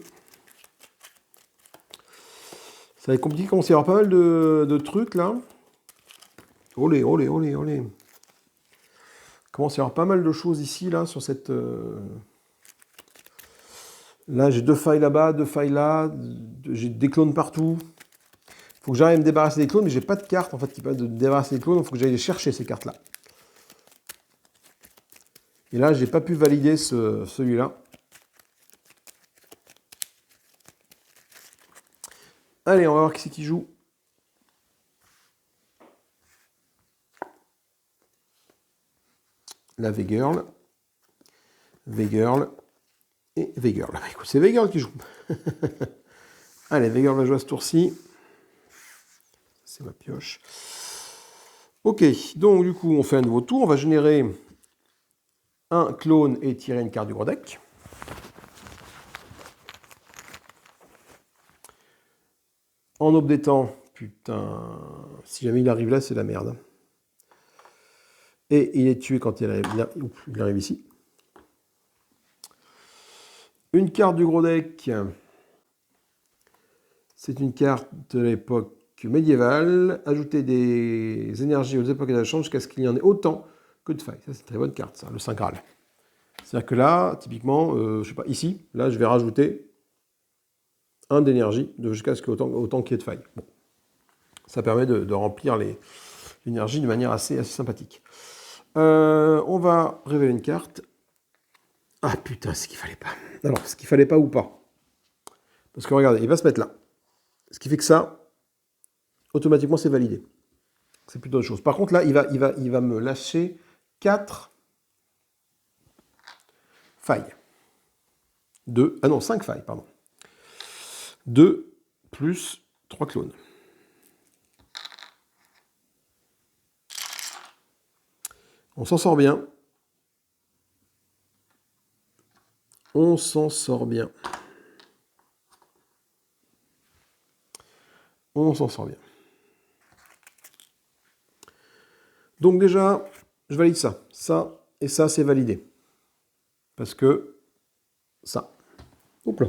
Ça va être compliqué, il commence à y avoir pas mal de trucs là. Olé, olé, olé, olé. Il commence à y avoir pas mal de choses ici là sur cette... Là, j'ai 2 failles là-bas, 2 failles là. J'ai des clones partout. Il faut que j'arrive à me débarrasser des clones, mais j'ai pas de carte en fait qui permettent de débarrasser des clones. Il faut que j'aille les chercher ces cartes-là. Et là, j'ai pas pu valider celui-là. Allez, on va voir qui c'est qui joue. La V-Girl. V-Girl. Et V-Girl. Bah, écoute, c'est V-Girl qui joue. Allez, V-Girl va jouer à ce tour-ci. C'est ma pioche. Ok, donc du coup, on fait un nouveau tour. On va générer un clone et tirer une carte du gros deck. En updatant, putain, si jamais il arrive là, c'est la merde. Et il est tué quand il arrive ici. Une carte du gros deck. C'est une carte de l'époque médiévale. Ajouter des énergies aux époques de la change jusqu'à ce qu'il y en ait autant que de failles. Ça, c'est une très bonne carte, ça, le Saint Graal. C'est-à-dire que là, typiquement, je sais pas, ici, là, je vais rajouter un d'énergie jusqu'à ce qu'il y ait autant qu'il y ait de failles. Bon. Ça permet de remplir l'énergie de manière assez sympathique. On va révéler une carte. Ah putain, ce qu'il fallait pas. Alors, ce qu'il fallait pas ou pas. Parce que regardez, il va se mettre là. Ce qui fait que ça, automatiquement, c'est validé. C'est plutôt autre chose. Par contre, là, il va me lâcher 4 failles. 5 failles, pardon. 2 plus 3 clones. On s'en sort bien. On s'en sort bien. On s'en sort bien. Donc déjà, je valide ça. Ça et ça, c'est validé. Parce que ça. Hop là.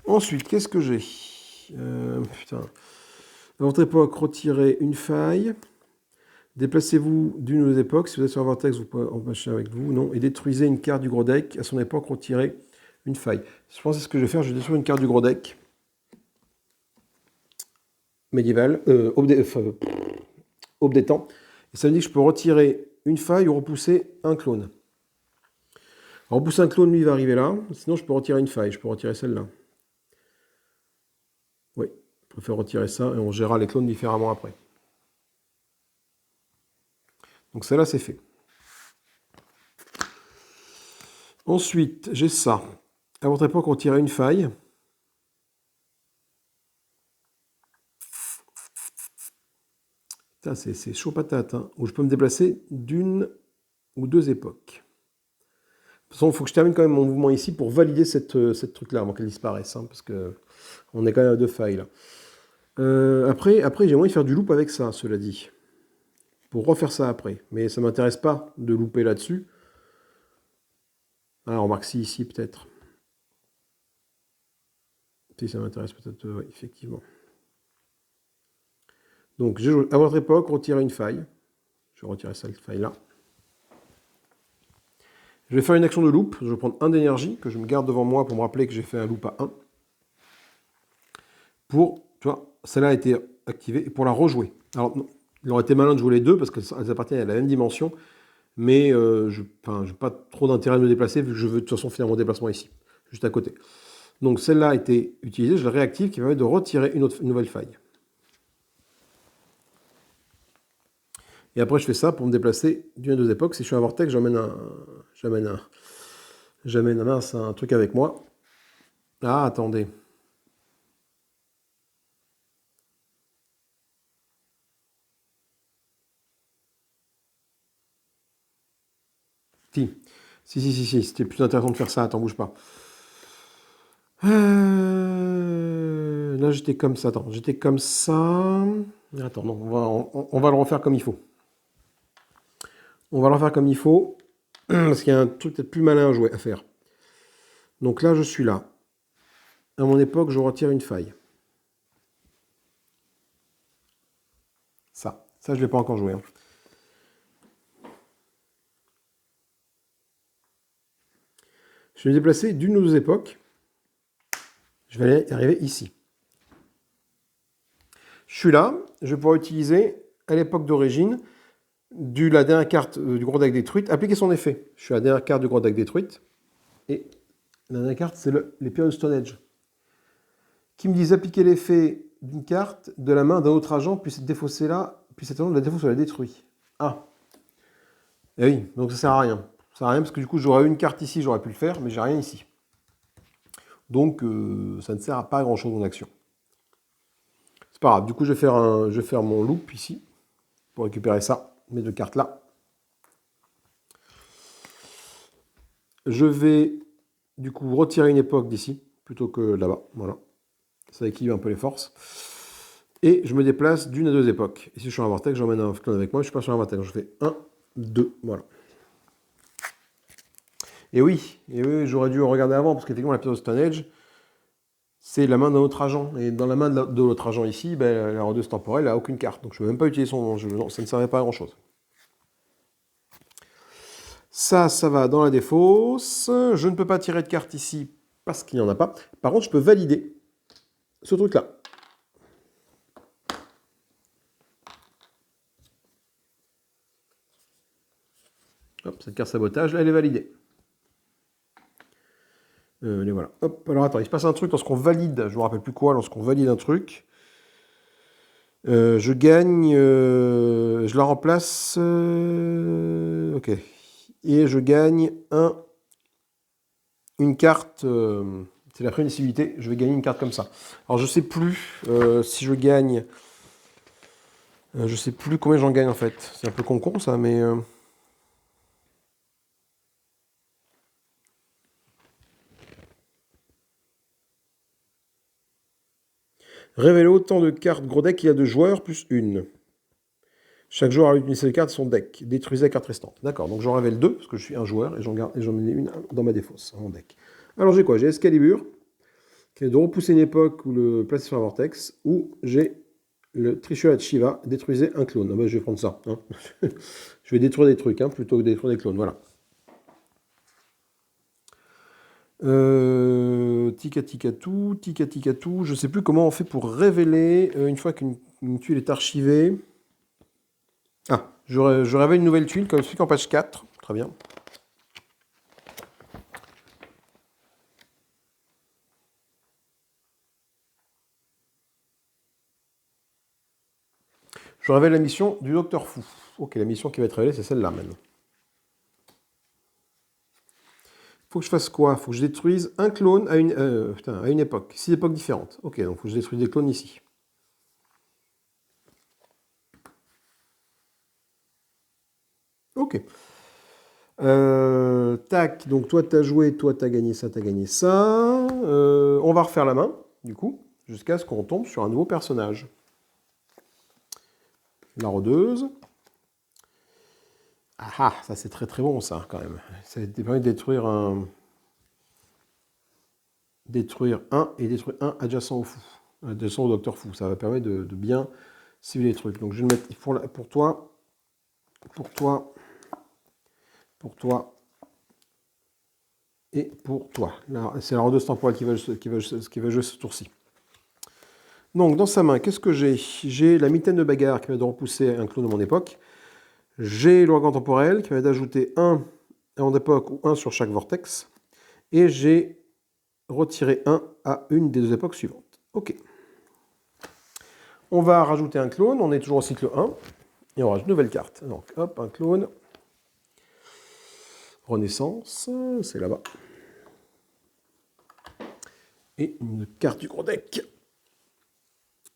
Ensuite, qu'est-ce que j'ai putain. À votre époque, retirez une faille. Déplacez-vous d'une ou deux époques. Si vous êtes sur un vortex, vous pouvez empêcher avec vous. Non. Et détruisez une carte du gros deck. À son époque, retirez une faille. Je pense que c'est ce que je vais faire. Je vais détruire une carte du gros deck. Médiéval. Obdétant. Et ça veut dire que je peux retirer une faille ou repousser un clone. Repousser un clone, lui, il va arriver là. Sinon, je peux retirer une faille. Je peux retirer celle-là. Oui. Je préfère retirer ça et on gérera les clones différemment après. Donc celle-là, c'est fait. Ensuite, j'ai ça. À votre époque, on tirait une faille. C'est chaud patate. Hein, où je peux me déplacer d'une ou deux époques. De toute façon, il faut que je termine quand même mon mouvement ici pour valider cette truc-là avant qu'elle disparaisse. Hein, parce qu'on est quand même à deux failles là. Après j'ai moyen de faire du loop avec ça, cela dit. Pour refaire ça après. Mais ça ne m'intéresse pas de louper là-dessus. Ah, remarque si ici peut-être. Si ça m'intéresse peut-être, oui, effectivement. Donc, à votre époque, retirer une faille. Je vais retirer cette faille-là. Je vais faire une action de loop. Je vais prendre 1 d'énergie, que je me garde devant moi pour me rappeler que j'ai fait un loop à 1. Tu vois, celle-là a été activée, et pour la rejouer. Alors, non, il aurait été malin de jouer les deux, parce qu'elles appartiennent à la même dimension. Mais je n'ai pas trop d'intérêt de me déplacer, vu que je veux de toute façon finir mon déplacement ici, juste à côté. Donc, celle-là a été utilisée, je la réactive, qui permet de retirer une nouvelle faille. Et après, je fais ça pour me déplacer d'une à deux époques. Si je suis à vortex, j'amène un truc avec moi. Ah, attendez. Si. C'était plus intéressant de faire ça. Attends, bouge pas. Là, j'étais comme ça. Attends, j'étais comme ça. Attends, non, on va le refaire comme il faut. On va le refaire comme il faut. Parce qu'il y a un truc peut-être plus malin à faire. Donc là, je suis là. À mon époque, je retire une faille. Ça, je ne l'ai pas encore joué. Hein. Je vais me déplacer d'une ou deux époques. Je vais aller arriver ici. Je suis là, je vais pouvoir utiliser, à l'époque d'origine, la dernière carte du gros deck détruite, appliquer son effet. Je suis à la dernière carte du gros deck détruite, et la dernière carte, c'est les périodes Stone Age, qui me disent appliquer l'effet d'une carte de la main d'un autre agent, puis cette défaussée là, puis cet agent de la défausse, la détruit. Ah, et oui, donc ça sert à rien. Ça sert à rien parce que du coup, j'aurais une carte ici, j'aurais pu le faire, mais j'ai rien ici. Donc, ça ne sert à pas à grand chose mon action. C'est pas grave, du coup, je vais faire mon loop ici, pour récupérer ça, mes deux cartes là. Je vais, du coup, retirer une époque d'ici, plutôt que là-bas, voilà. Ça équilibre un peu les forces. Et je me déplace d'une à deux époques. Et si je suis en vortex, j'emmène un clone avec moi, je suis pas sur un vortex. Je fais 1, 2, voilà. Et oui, j'aurais dû regarder avant, parce qu'effectivement, la période Stone Age, c'est la main d'un autre agent. Et dans la main de l'autre agent ici, ben, la rodeuse temporelle n'a aucune carte. Donc je ne peux même pas utiliser son jeu. Non, ça ne servait pas à grand chose. Ça va dans la défausse. Je ne peux pas tirer de carte ici parce qu'il n'y en a pas. Par contre, je peux valider ce truc-là. Hop, cette carte sabotage, là, elle est validée. Et voilà. Hop, alors attends, il se passe un truc lorsqu'on valide, je ne me rappelle plus quoi, lorsqu'on valide un truc. Je gagne, je la remplace, ok. Et je gagne une carte, c'est la prévisibilité, je vais gagner une carte comme ça. Alors je sais plus si je gagne, je sais plus combien j'en gagne en fait. C'est un peu con ça, mais... Révélez autant de cartes gros deck qu'il y a de joueurs, plus une. Chaque joueur a utilisé une carte de son deck. Détruisez la carte restante. D'accord, donc j'en révèle deux, parce que je suis un joueur, et j'en mets une dans ma défausse, en deck. Alors j'ai quoi? J'ai Excalibur, qui est de repousser une époque ou le placer sur un vortex, ou j'ai le Tricheur de Shiva, détruisez un clone. Ah ben, je vais prendre ça. Hein. Je vais détruire des trucs, hein, plutôt que détruire des clones, voilà. Tika tika tout. Je sais plus comment on fait pour révéler une fois qu'une tuile est archivée. Ah, je révèle une nouvelle tuile, comme celui en page 4. Très bien. Je révèle la mission du Docteur Fou. Ok, la mission qui va être révélée, c'est celle-là maintenant. Faut que je fasse quoi? Faut que je détruise un clone à une époque. 6 époques différentes. Ok, donc faut que je détruise des clones ici. Ok. Tac, donc toi t'as joué, toi t'as gagné ça, t'as gagné ça. On va refaire la main, du coup, jusqu'à ce qu'on tombe sur un nouveau personnage. La rôdeuse. Ah ah, ça c'est très très bon ça quand même. Ça permet de détruire un et détruire un adjacent au fou. Adjacent au docteur fou. Ça va permettre de bien cibler les trucs. Donc je vais le mettre pour toi, et pour toi. C'est la rôdeuse temporelle qui va jouer ce tour-ci. Donc dans sa main, qu'est-ce que j'ai? J'ai la mitaine de bagarre qui va de repousser un clone de mon époque. J'ai l'ouragan temporel qui va d'ajouter un à mon époque ou un sur chaque vortex. Et j'ai retiré un à une des deux époques suivantes. Ok. On va rajouter un clone, on est toujours au cycle 1. Et on rajoute une nouvelle carte. Donc hop, un clone. Renaissance, c'est là-bas. Et une carte du gros deck.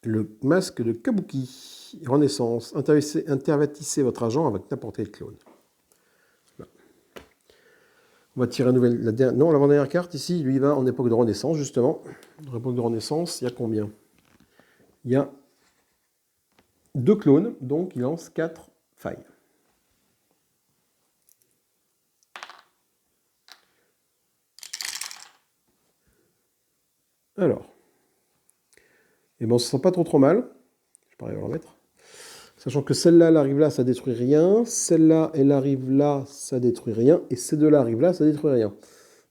Le masque de Kabuki. Renaissance. Intervertissez votre agent avec n'importe quel clone. Voilà. On va tirer une nouvelle. Non, l'avant-dernière carte ici, lui, il va en époque de Renaissance, justement. En époque de Renaissance, il y a combien? Il y a 2 clones, donc il lance 4 failles. Alors. Et bon, on se sent pas trop mal. Je peux arriver à le remettre. Sachant que celle-là, elle arrive là, ça détruit rien. Celle-là, elle arrive là, ça détruit rien. Et ces deux-là arrivent là, ça détruit rien.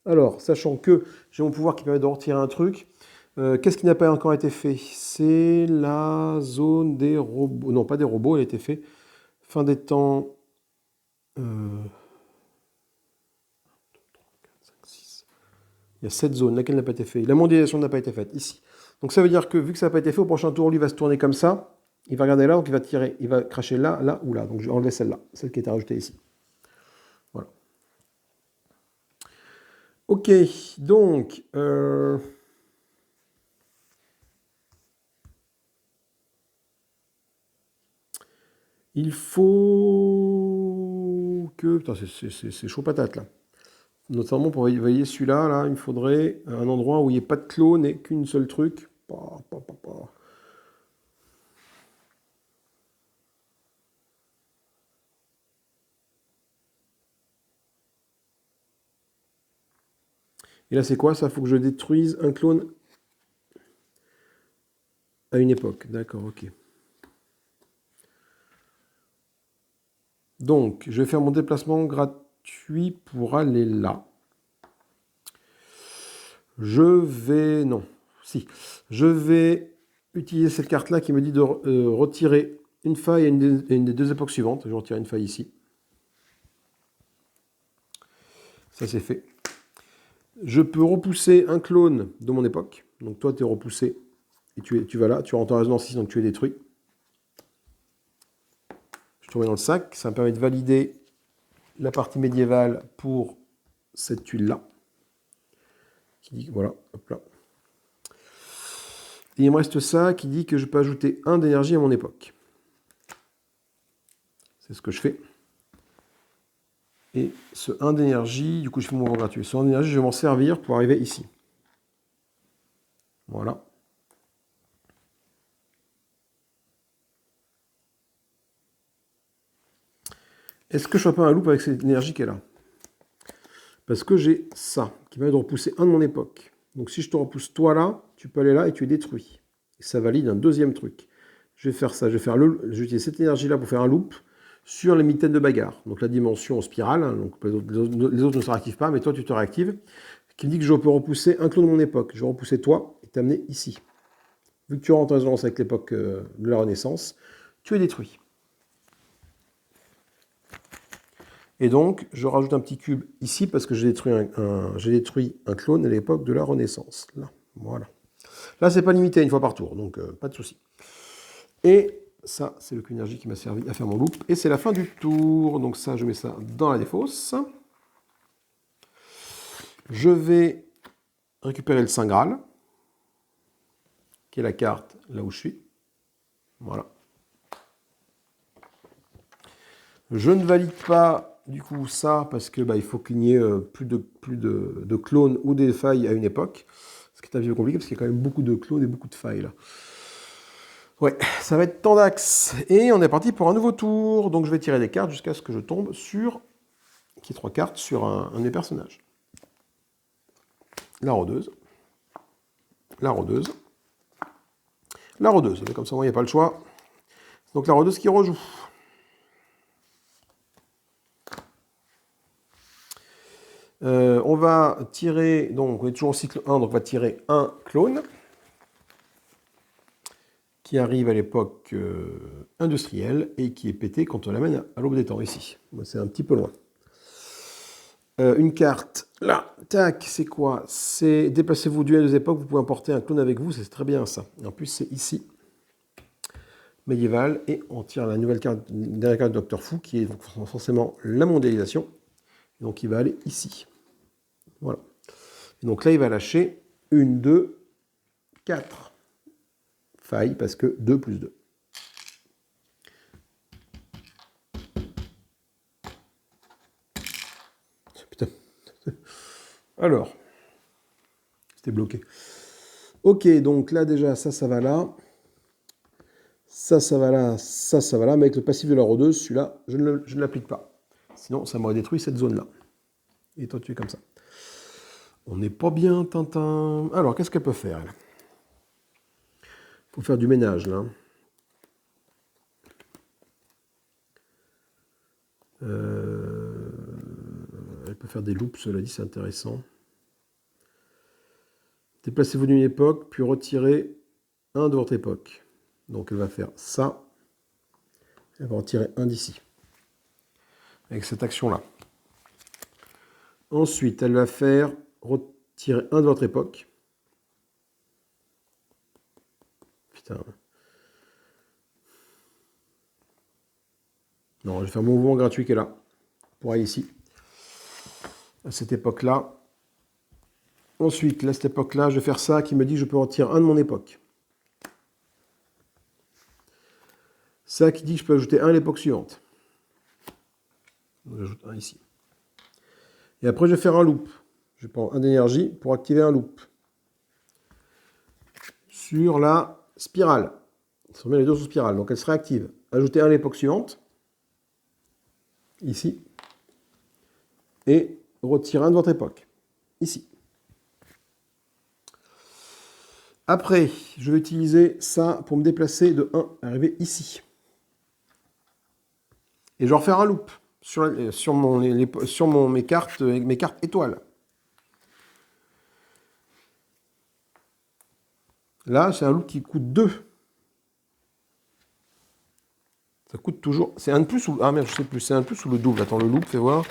Alors, sachant que j'ai mon pouvoir qui permet de retirer un truc, qu'est-ce qui n'a pas encore été fait? C'est la zone des robots. Non, pas des robots, elle a été faite. Fin des temps. euh, 5, 6. Il y a 7 zones, laquelle n'a pas été faite? La mondialisation n'a pas été faite, ici. Donc ça veut dire que vu que ça n'a pas été fait, au prochain tour, lui va se tourner comme ça. Il va regarder là, donc il va tirer, il va cracher là, là ou là. Donc je vais enlever celle-là, celle qui a été rajoutée ici. Voilà. Ok, donc. Il faut que. Putain, c'est chaud patate là. Notamment pour veiller celui-là, là, il me faudrait un endroit où il n'y ait pas de clone et qu'une seule truc. Et là, c'est quoi ça? Il faut que je détruise un clone à une époque. D'accord, ok. Donc, je vais faire mon déplacement gratuit pour aller là. Je vais... Non, si. Je vais utiliser cette carte-là qui me dit de retirer une faille à une des deux époques suivantes. Je vais retirer une faille ici. Ça, c'est fait. Je peux repousser un clone de mon époque. Donc toi, tu es repoussé et tu vas là. Tu rentres en résonance 6, donc tu es détruit. Je te remets dans le sac. Ça me permet de valider la partie médiévale pour cette tuile-là. Qui dit, voilà, hop là. Et il me reste ça qui dit que je peux ajouter 1 d'énergie à mon époque. C'est ce que je fais. Et ce 1 d'énergie, du coup, je fais mon mouvement gratuit. Ce 1 d'énergie, je vais m'en servir pour arriver ici. Voilà. Est-ce que je fais pas un loop avec cette énergie qu'elle a? Parce que j'ai ça, qui permet de repousser un de mon époque. Donc si je te repousse toi là, tu peux aller là et tu es détruit. Et ça valide un deuxième truc. Je vais faire ça, je vais utiliser cette énergie-là pour faire un loop sur les mitaines de bagarre. Donc la dimension en spirale, hein, donc les autres ne se réactivent pas, mais toi tu te réactives, qui me dit que je peux repousser un clone de mon époque. Je vais repousser toi et t'amener ici. Vu que tu rentres en résonance avec l'époque de la Renaissance, tu es détruit. Et donc, je rajoute un petit cube ici parce que j'ai détruit un clone à l'époque de la Renaissance. Là, voilà. Là, c'est pas limité à une fois par tour, donc pas de souci. Et ça, c'est le énergie qui m'a servi à faire mon loop. Et c'est la fin du tour. Donc ça, je mets ça dans la défausse. Je vais récupérer le Saint Graal, qui est la carte là où je suis. Voilà. Je ne valide pas du coup ça parce que il faut qu'il n'y ait plus de clones ou des failles à une époque. Ce qui est un petit peu compliqué parce qu'il y a quand même beaucoup de clones et beaucoup de failles là. Ouais, ça va être Tandax. Et on est parti pour un nouveau tour. Donc je vais tirer des cartes jusqu'à ce que je tombe sur, qui est 3 cartes, sur un de mes personnages. La rôdeuse. La rôdeuse. La rôdeuse. Comme ça, il n'y a pas le choix. Donc la rôdeuse qui rejoue. On va tirer, donc on est toujours au cycle 1, donc on va tirer un clone qui arrive à l'époque industrielle et qui est pété quand on l'amène à l'aube des temps, ici. C'est un petit peu loin. Une carte, là, tac, c'est quoi? C'est déplacez-vous du à deux époques, vous pouvez emporter un clone avec vous, c'est très bien ça. Et en plus, c'est ici, médiéval, et on tire la nouvelle carte, dernière carte de Docteur Fou, qui est forcément la mondialisation. Donc il va aller ici. Voilà. Et donc là, il va lâcher 1, 2, 4. Faille, parce que 2 plus 2. Putain. Alors, c'était bloqué. Ok, donc là déjà, ça va là. Ça va là, ça va là. Mais avec le passif de la rôdeuse, celui-là, je ne l'applique pas. Sinon, ça m'aurait détruit cette zone-là. Et toi, tu es comme ça. On n'est pas bien, Tintin. Alors, qu'est-ce qu'elle peut faire, elle? Faut faire du ménage, là. Elle peut faire des loops, cela dit, c'est intéressant. Déplacez-vous d'une époque, puis retirez un de votre époque. Donc elle va faire ça. Elle va en tirer un d'ici. Avec cette action-là. Ensuite, elle va faire retirer un de votre époque. Putain. Non, je vais faire mon mouvement gratuit qui est là. Pour aller ici. À cette époque-là. Ensuite, là, cette époque-là, je vais faire ça qui me dit que je peux retirer un de mon époque. Ça qui dit que je peux ajouter un à l'époque suivante. Donc, j'ajoute un ici. Et après, je vais faire un loop. Je prends un d'énergie pour activer un loop. Sur la spirale. On met les deux sous spirale, donc elle sera active. Ajouter un à l'époque suivante. Ici. Et retirer un de votre époque. Ici. Après, je vais utiliser ça pour me déplacer de 1, arriver ici. Et je vais refaire un loop sur mes cartes étoiles. Là, c'est un loop qui coûte 2. Ça coûte toujours... C'est un de plus ou... Ah merde, je sais plus. C'est un de plus ou le double. Attends, le loop, fais voir.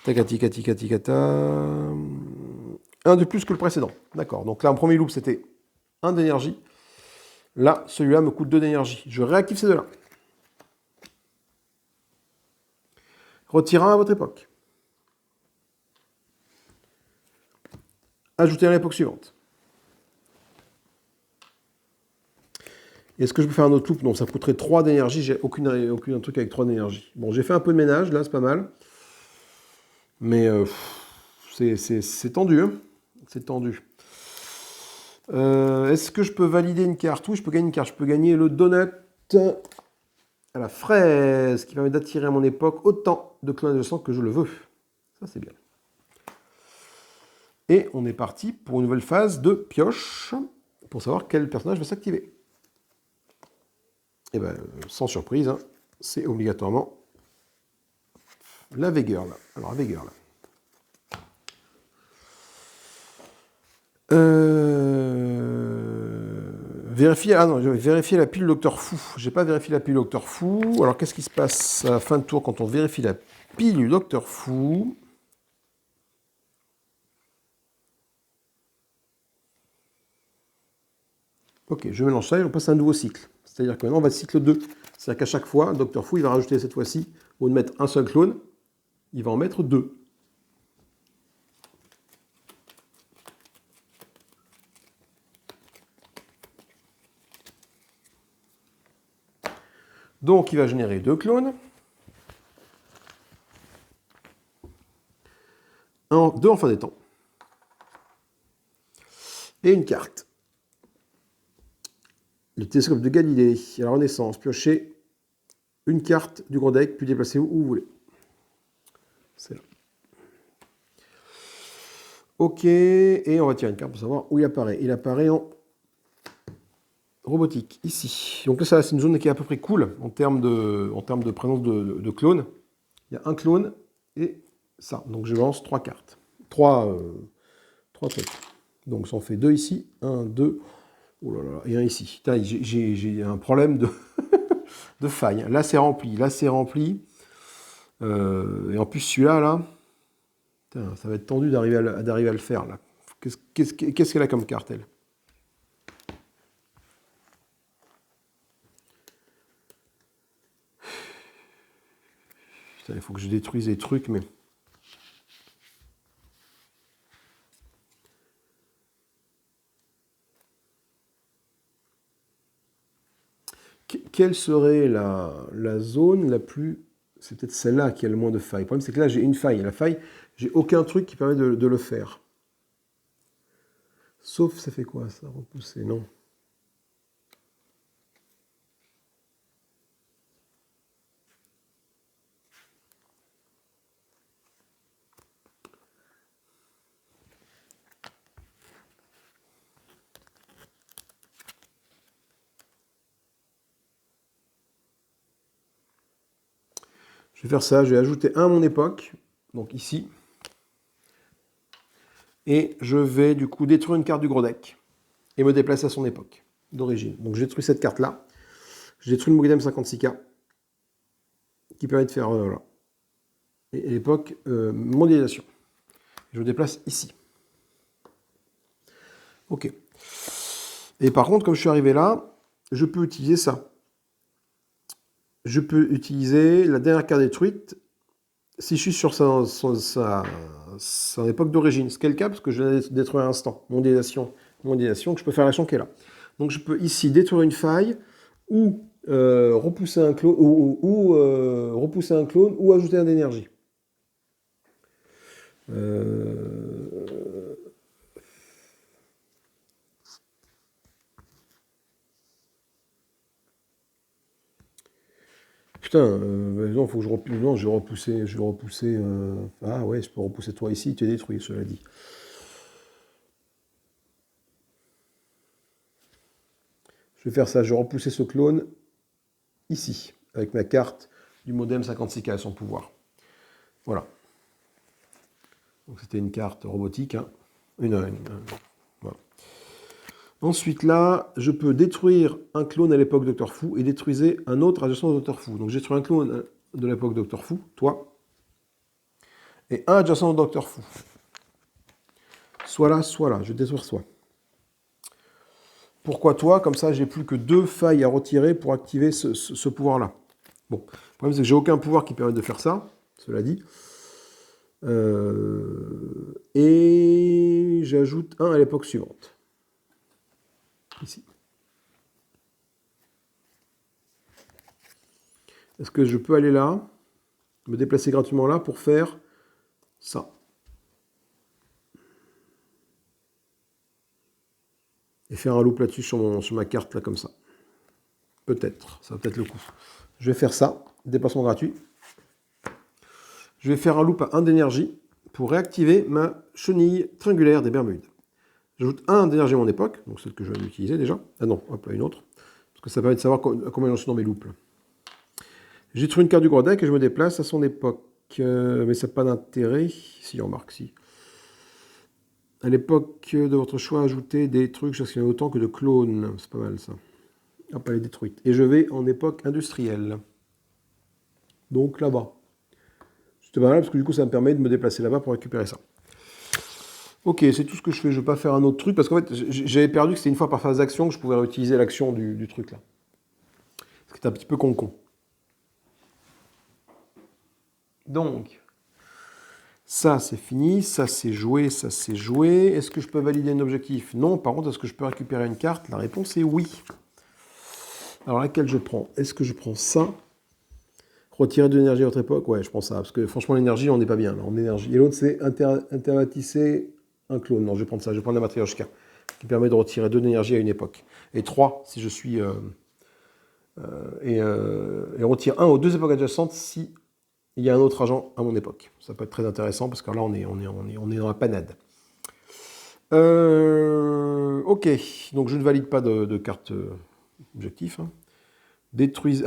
Tacati, cati, cati, cata. Un de plus que le précédent. D'accord. Donc là, en premier loop, c'était 1 d'énergie. Là, celui-là me coûte 2 d'énergie. Je réactive ces deux-là. Retire un à votre époque. Ajoutez un à l'époque suivante. Est-ce que je peux faire un autre loop? Non, ça coûterait 3 d'énergie. J'ai aucun truc avec 3 d'énergie. Bon, j'ai fait un peu de ménage, là, c'est pas mal. Mais c'est tendu. Hein, c'est tendu. Est-ce que je peux valider une carte? Oui, je peux gagner une carte. Je peux gagner le donut à la fraise, qui permet d'attirer à mon époque autant de clonage de sang que je le veux. Ça, c'est bien. Et on est parti pour une nouvelle phase de pioche, pour savoir quel personnage va s'activer. Et bien, sans surprise, hein, c'est obligatoirement la V-Girl. Alors, la V-Girl. Vérifier, ah non, je vais vérifier la pile Docteur Fou. J'ai pas vérifié la pile Docteur Fou. Alors, qu'est-ce qui se passe à la fin de tour quand on vérifie la pile du Docteur Fou? Ok, je mélange ça et on passe à un nouveau cycle. C'est-à-dire que maintenant, on va cycle 2. C'est-à-dire qu'à chaque fois, Docteur Fou, il va rajouter cette fois-ci, au lieu de mettre un seul clone, il va en mettre 2. Donc, il va générer 2 clones. 2 en fin des temps. Et une carte. Le télescope de Galilée, à la Renaissance, piochez une carte du grand deck, puis déplacez-vous où vous voulez. C'est là. Ok, et on va tirer une carte pour savoir où il apparaît. Il apparaît en robotique, ici. Donc là, c'est une zone qui est à peu près cool en termes de présence de clones. Il y a un clone et ça. Donc je lance 3 cartes. 3 trucs. Donc ça en fait 2 ici. 1, 2. Oh là là, et un ici. J'ai un problème de faille. Là, c'est rempli. Là, c'est rempli. Et en plus, celui-là, là, ça va être tendu d'arriver à le faire. Là. Qu'est-ce qu'elle a comme carte, elle? Putain, il faut que je détruise les trucs, mais... Quelle serait la zone la plus... C'est peut-être celle-là qui a le moins de failles. Le problème, c'est que là, j'ai une faille. La faille, j'ai aucun truc qui permet de le faire. Sauf, ça fait quoi, ça? Repousser, non. Je vais faire ça, je vais ajouter un à mon époque, donc ici. Et je vais du coup détruire une carte du gros deck et me déplacer à son époque d'origine. Donc je détruis cette carte-là. Je détruis le Mogedem 56K qui permet de faire voilà. Et l'époque mondialisation. Je me déplace ici. Ok. Et par contre, comme je suis arrivé là, je peux utiliser ça. Je peux utiliser la dernière carte détruite si je suis sur son époque d'origine. Ce qui est le cas parce que je viens de détruire un instant. Mondialisation, que je peux faire l'action qui est là. Donc je peux ici détruire une faille ou repousser un clone repousser un clone ou ajouter un énergie. Putain, non, faut que je repousse. Non, je vais repousser. Ah ouais, je peux repousser toi ici, tu es détruit, cela dit. Je vais faire ça, je vais repousser ce clone ici, avec ma carte du modem 56K à son pouvoir. Voilà. Donc c'était une carte robotique. Hein. Voilà. Ensuite là, je peux détruire un clone à l'époque Docteur Fou et détruire un autre adjacent au Docteur Fou. Donc j'ai détruit un clone de l'époque Docteur Fou, toi, et un adjacent au Docteur Fou. Soit là, je vais détruire soit. Pourquoi toi? Comme ça, j'ai plus que 2 failles à retirer pour activer ce pouvoir-là. Bon, le problème c'est que j'ai aucun pouvoir qui permette de faire ça, cela dit. Et j'ajoute un à l'époque suivante. Ici. Est-ce que je peux aller là, me déplacer gratuitement là pour faire ça? Et faire un loop là-dessus sur ma carte, là, comme ça. Peut-être, ça va peut-être le coup. Je vais faire ça, déplacement gratuit. Je vais faire un loop à 1 d'énergie pour réactiver ma chenille triangulaire des Bermudes. J'ajoute 1 d'énergie à mon époque, donc celle que je viens d'utiliser déjà. Ah non, hop là, une autre. Parce que ça permet de savoir combien j'en suis dans mes loops. J'ai détruit une carte du gros deck et je me déplace à son époque. Mais ça n'a pas d'intérêt. Si, remarque, si. À l'époque de votre choix, ajoutez des trucs, je sais qu'il y en a autant que de clones. C'est pas mal ça. Hop, elle est détruite. Et je vais en époque industrielle. Donc là-bas. C'était pas mal parce que du coup, ça me permet de me déplacer là-bas pour récupérer ça. Ok, c'est tout ce que je fais. Je ne vais pas faire un autre truc parce qu'en fait, j'avais perdu que c'était une fois par phase d'action que je pouvais réutiliser l'action du truc là. Ce qui est un petit peu con-con. Donc, ça c'est fini, ça c'est joué, ça c'est joué. Est-ce que je peux valider un objectif? Non. Par contre, est-ce que je peux récupérer une carte? La réponse est oui. Alors, laquelle je prends? Est-ce que je prends ça? Retirer de l'énergie à votre époque? Ouais, je prends ça. Parce que franchement, l'énergie, on n'est pas bien là, en énergie. Et l'autre, c'est intermatisser un clone. Non, je vais prendre ça. Je vais prendre la Matryoshka, qui permet de retirer 2 d'énergie à une époque. Et 3 si je suis... et retire 1 aux 2 époques adjacentes si il y a un autre agent à mon époque. Ça peut être très intéressant parce que là, on est dans la panade. Ok, donc je ne valide pas de carte objectif. Hein. Détruisez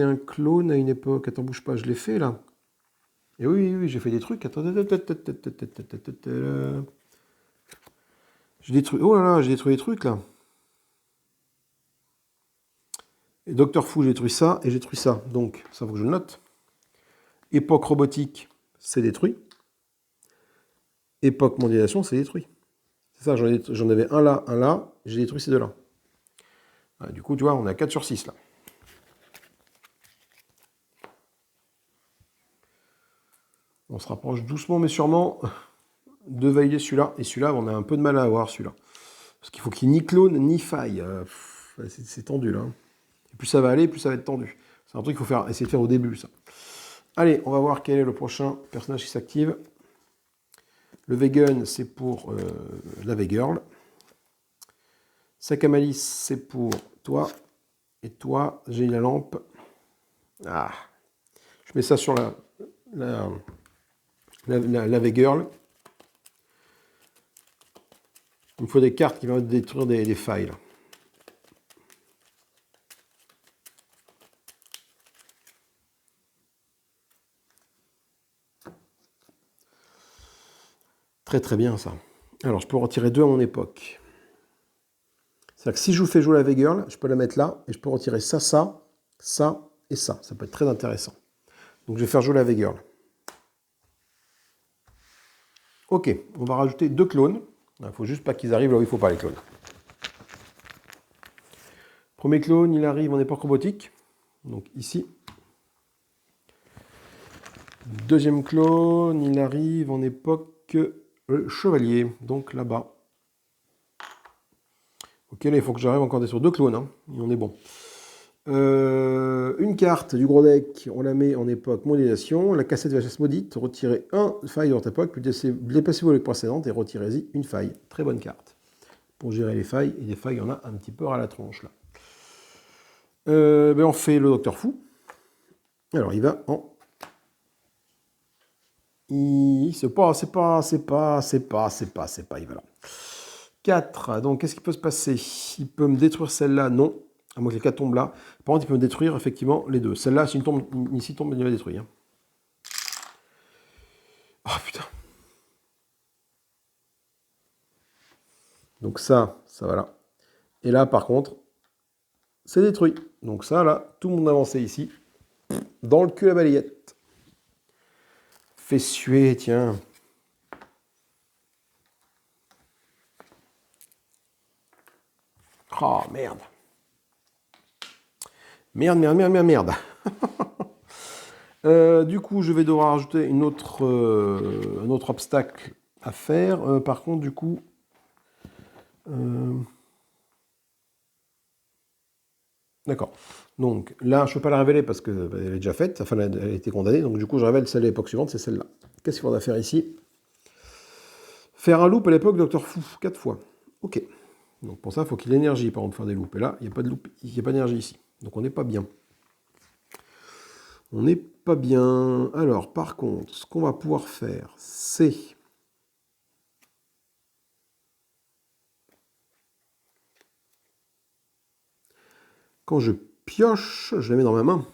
un clone à une époque. Attends, bouge pas, je l'ai fait là. Et oui, j'ai fait des trucs. Attends. Oh là là, j'ai détruit des trucs là. Et Docteur Fou, j'ai détruit ça et j'ai détruit ça. Donc, ça faut que je le note. Époque robotique, c'est détruit. Époque mondialisation, c'est détruit. C'est ça, j'en avais un là, j'ai détruit ces deux-là. Ah, du coup, tu vois, on est à 4 sur 6 là. On se rapproche doucement mais sûrement de valider celui-là. Et celui-là, on a un peu de mal à avoir celui-là. Parce qu'il faut qu'il n'y ait ni clone ni faille. C'est tendu là. Et plus ça va aller, plus ça va être tendu. C'est un truc qu'il faut essayer de faire au début, ça. Allez, on va voir quel est le prochain personnage qui s'active. Le vegan, c'est pour la V-Girl. Sakamalis, c'est pour toi. Et toi, j'ai la lampe. Ah. Je mets ça sur la V-Girl. Il me faut des cartes qui permettent de détruire des failles. Là. Très très bien ça. Alors je peux en retirer 2 à mon époque. C'est-à-dire que si je vous fais jouer la V-Girl, je peux la mettre là, et je peux retirer ça, ça, ça et ça. Ça peut être très intéressant. Donc je vais faire jouer la V-Girl. Ok, on va rajouter 2 clones. Il ne faut juste pas qu'ils arrivent là où il ne faut pas les clones. Premier clone, il arrive en époque robotique. Donc ici. Deuxième clone, il arrive en époque chevalier. Donc là-bas. Ok, là il faut que j'arrive encore sur 2 clones. Hein, et on est bon. Une carte du gros deck, on la met en époque modélisation. La cassette VHS maudite, retirez un faille de votre époque, puis déplacez-vous avec précédente et retirez-y une faille. Très bonne carte. Pour gérer les failles, et des failles, il y en a un petit peu à la tronche là. On fait le Docteur Fou. Alors il va en. C'est pas, il va là. 4. Donc qu'est-ce qui peut se passer? Il peut me détruire celle-là, non. À moins que les 4 tombent là. Par contre, il peut me détruire effectivement les 2. Celle-là, si une tombe ici tombe, il va détruire. Oh putain. Donc ça va là. Et là, par contre, c'est détruit. Donc ça, là, tout mon avancé ici, dans le cul à balayette. Fais suer, tiens. Oh, merde. Merde. Du coup, je vais devoir rajouter un autre obstacle à faire. Par contre, du coup... D'accord. Donc là, je ne peux pas la révéler parce qu'elle est déjà faite. Enfin, elle a été condamnée. Donc du coup, je révèle celle de l'époque suivante, c'est celle-là. Qu'est-ce qu'il faudra faire ici? Faire un loop à l'époque Docteur Fou, 4 fois. Ok. Donc pour ça, il faut qu'il y ait l'énergie, par exemple, pour faire des loops. Et là, il n'y a pas de loop, il n'y a pas d'énergie ici. Donc on n'est pas bien. On n'est pas bien. Alors, par contre, ce qu'on va pouvoir faire, c'est... Quand je pioche, je la mets dans ma main.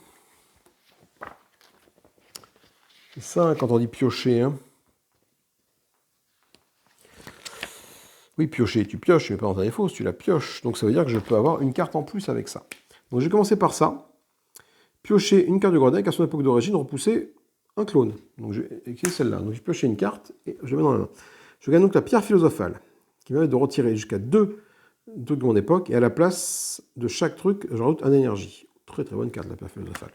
C'est ça, quand on dit piocher. Hein. Oui, piocher, tu pioches, mais pas dans ta défausse, tu la pioches. Donc ça veut dire que je peux avoir une carte en plus avec ça. Donc je vais commencer par ça. Piocher une carte de gros deck à son époque d'origine, repousser un clone. Donc je vais écrire celle-là. Donc j'ai pioché une carte et je la mets dans la main. Je gagne donc la pierre philosophale, qui me permet de retirer jusqu'à 2 trucs de mon époque, et à la place de chaque truc, je rajoute un énergie. Très très bonne carte, la pierre philosophale.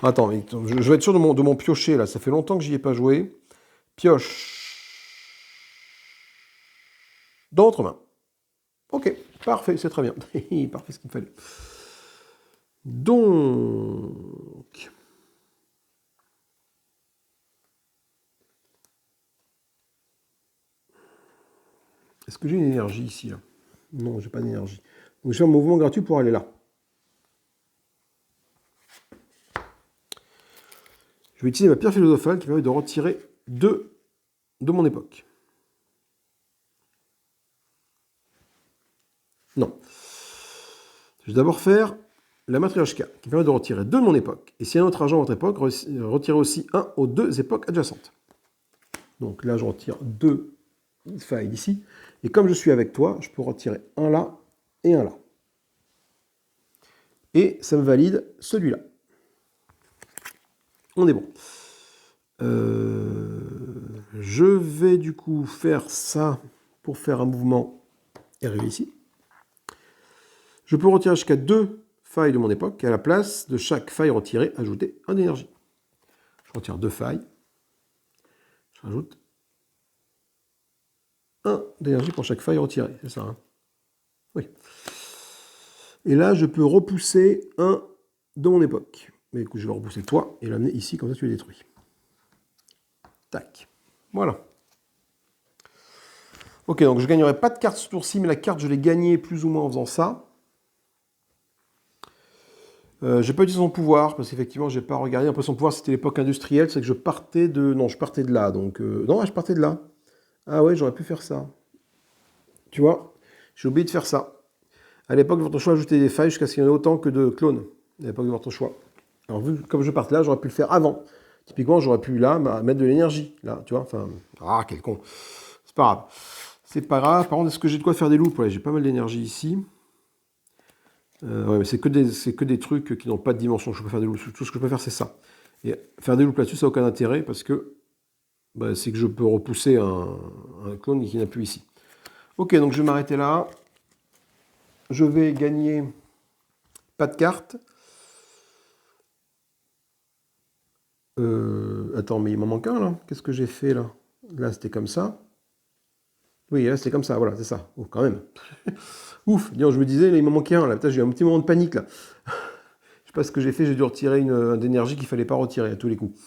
Attends, je vais être sûr de mon piocher là, ça fait longtemps que j'y ai pas joué. Pioche. Dans votre main. Ok, parfait, c'est très bien. Parfait ce qu'il me fallait. Donc... Est-ce que j'ai une énergie ici là? Non, j'ai pas d'énergie. Donc je fais un mouvement gratuit pour aller là. Je vais utiliser ma pierre philosophale qui permet de retirer 2 de mon époque. Non. Je vais d'abord faire la matrioshka qui permet de retirer 2 de mon époque. Et si un autre agent de votre époque, retirez aussi 1 aux 2 époques adjacentes. Donc là, je retire 2 failles d'ici. Et comme je suis avec toi, je peux retirer un là et un là. Et ça me valide celui-là. On est bon. Je vais du coup faire ça pour faire un mouvement et arriver ici. Je peux retirer jusqu'à 2 failles de mon époque. Et à la place de chaque faille retirée, ajouter 1 d'énergie. Je retire 2 failles. Je rajoute 1 d'énergie pour chaque faille retirée. C'est ça, hein? Oui. Et là, je peux repousser 1 de mon époque. Mais écoute, je vais repousser toi et l'amener ici, comme ça tu le détruis. Tac. Voilà. Ok, donc je ne gagnerai pas de carte ce tour-ci, mais la carte, je l'ai gagnée plus ou moins en faisant ça. Je n'ai pas utilisé son pouvoir, parce qu'effectivement, je n'ai pas regardé. Après, son pouvoir, c'était l'époque industrielle, c'est que je partais de... Non, je partais de là, donc... Non, je partais de là. Ah ouais, j'aurais pu faire ça. Tu vois, j'ai oublié de faire ça. À l'époque de votre choix, ajouter des failles jusqu'à ce qu'il y en ait autant que de clones. À l'époque de votre choix. Alors, vu comme je partais là, j'aurais pu le faire avant. Typiquement, j'aurais pu là mettre de l'énergie. Là, tu vois, enfin... Ah, quel con. C'est pas grave. C'est pas grave. Par contre, est-ce que j'ai de quoi faire des loops? Ouais, j'ai pas mal d'énergie ici. Ouais, mais c'est que des trucs qui n'ont pas de dimension. Je peux faire des loops. Tout ce que je peux faire, c'est ça. Et faire des loops là-dessus, ça n'a aucun intérêt parce que bah, c'est que je peux repousser un clone qui n'a plus ici. Ok, donc je vais m'arrêter là. Je vais gagner pas de carte. Attends, mais il m'en manque un là. Qu'est-ce que j'ai fait là? Là, c'était comme ça. Oui, là, c'était comme ça. Voilà, c'est ça. Oh, quand même. Ouf. Dis donc, je me disais, là, il m'en manquait un là. Putain, j'ai eu un petit moment de panique là. Je sais pas ce que j'ai fait. J'ai dû retirer une d'énergie qu'il fallait pas retirer à tous les coups.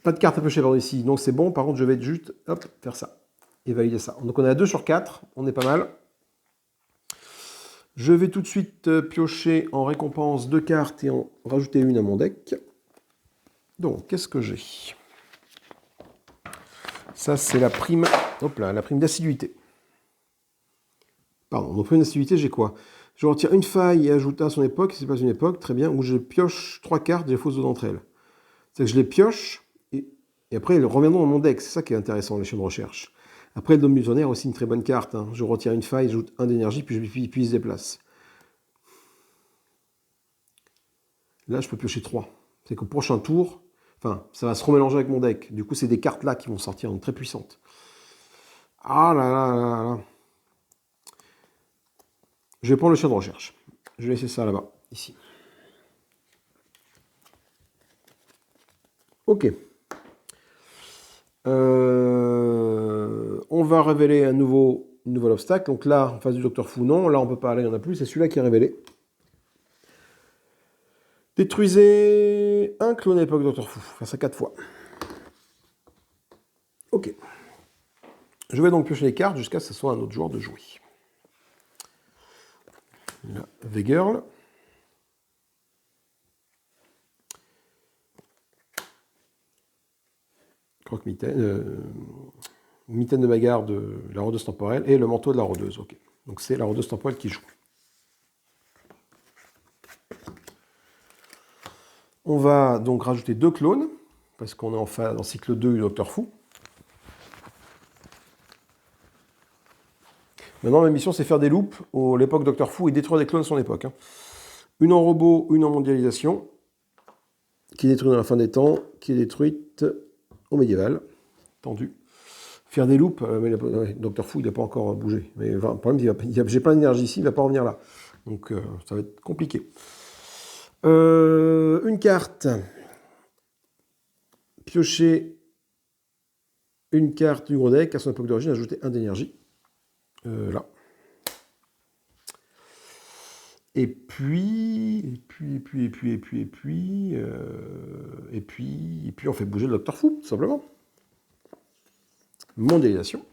Pas de carte à piocher ici, donc c'est bon. Par contre, je vais juste hop, faire ça et valider ça. Donc on est à 2 sur 4, on est pas mal. Je vais tout de suite piocher en récompense 2 cartes et en rajouter une à mon deck. Donc, qu'est-ce que j'ai? Ça, c'est la prime. Hop là, la prime d'assiduité. Pardon, donc prime d'assiduité, j'ai quoi? Je retire une faille et ajoute un à son époque, si c'est pas une époque, très bien, où je pioche 3 cartes et je fausse 2 d'entre elles. C'est que je les pioche et après elles reviendront dans mon deck. C'est ça qui est intéressant, les chaînes de recherche. Après, le Dôme du Tonnerre, aussi une très bonne carte. Hein. Je retire une faille, j'ajoute 1 d'énergie, puis il se déplace. Là, je peux piocher 3. C'est qu'au prochain tour, enfin, ça va se remélanger avec mon deck. Du coup, c'est des cartes là qui vont sortir, donc très puissantes. Ah là là là là. Je vais prendre le chien de recherche. Je vais laisser ça là-bas, ici. Ok. On va révéler un nouvel obstacle. Donc là, en face du Docteur Fou, non. Là, on ne peut pas aller, il n'y en a plus. C'est celui-là qui est révélé. Détruisez un clone à l'époque Docteur Fou. Faire ça 4 fois. Ok. Je vais donc piocher les cartes jusqu'à ce que ce soit un autre joueur de jouer. Là, V-Girl. Croque-mitaine. Mitaine de bagarre de la rôdeuse temporelle et le manteau de la rôdeuse. Ok. Donc c'est la rôdeuse temporelle qui joue. On va donc rajouter 2 clones, parce qu'on est en cycle 2 du Docteur Fou. Maintenant, ma mission, c'est faire des loops à l'époque Docteur Fou et détruire des clones à son époque. Hein. Une en robot, une en mondialisation, qui est détruite dans la fin des temps, qui est détruite au médiéval. Tendu. Faire des loops, mais Docteur Fou, il n'a pas encore bougé. Mais enfin, le problème, j'ai plein d'énergie ici, il ne va pas revenir là. Donc, ça va être compliqué. Une carte. Piocher une carte du gros deck à son époque d'origine, ajouter 1 d'énergie. Là. Et puis, on fait bouger le Docteur Fou, tout simplement. Mondialisation.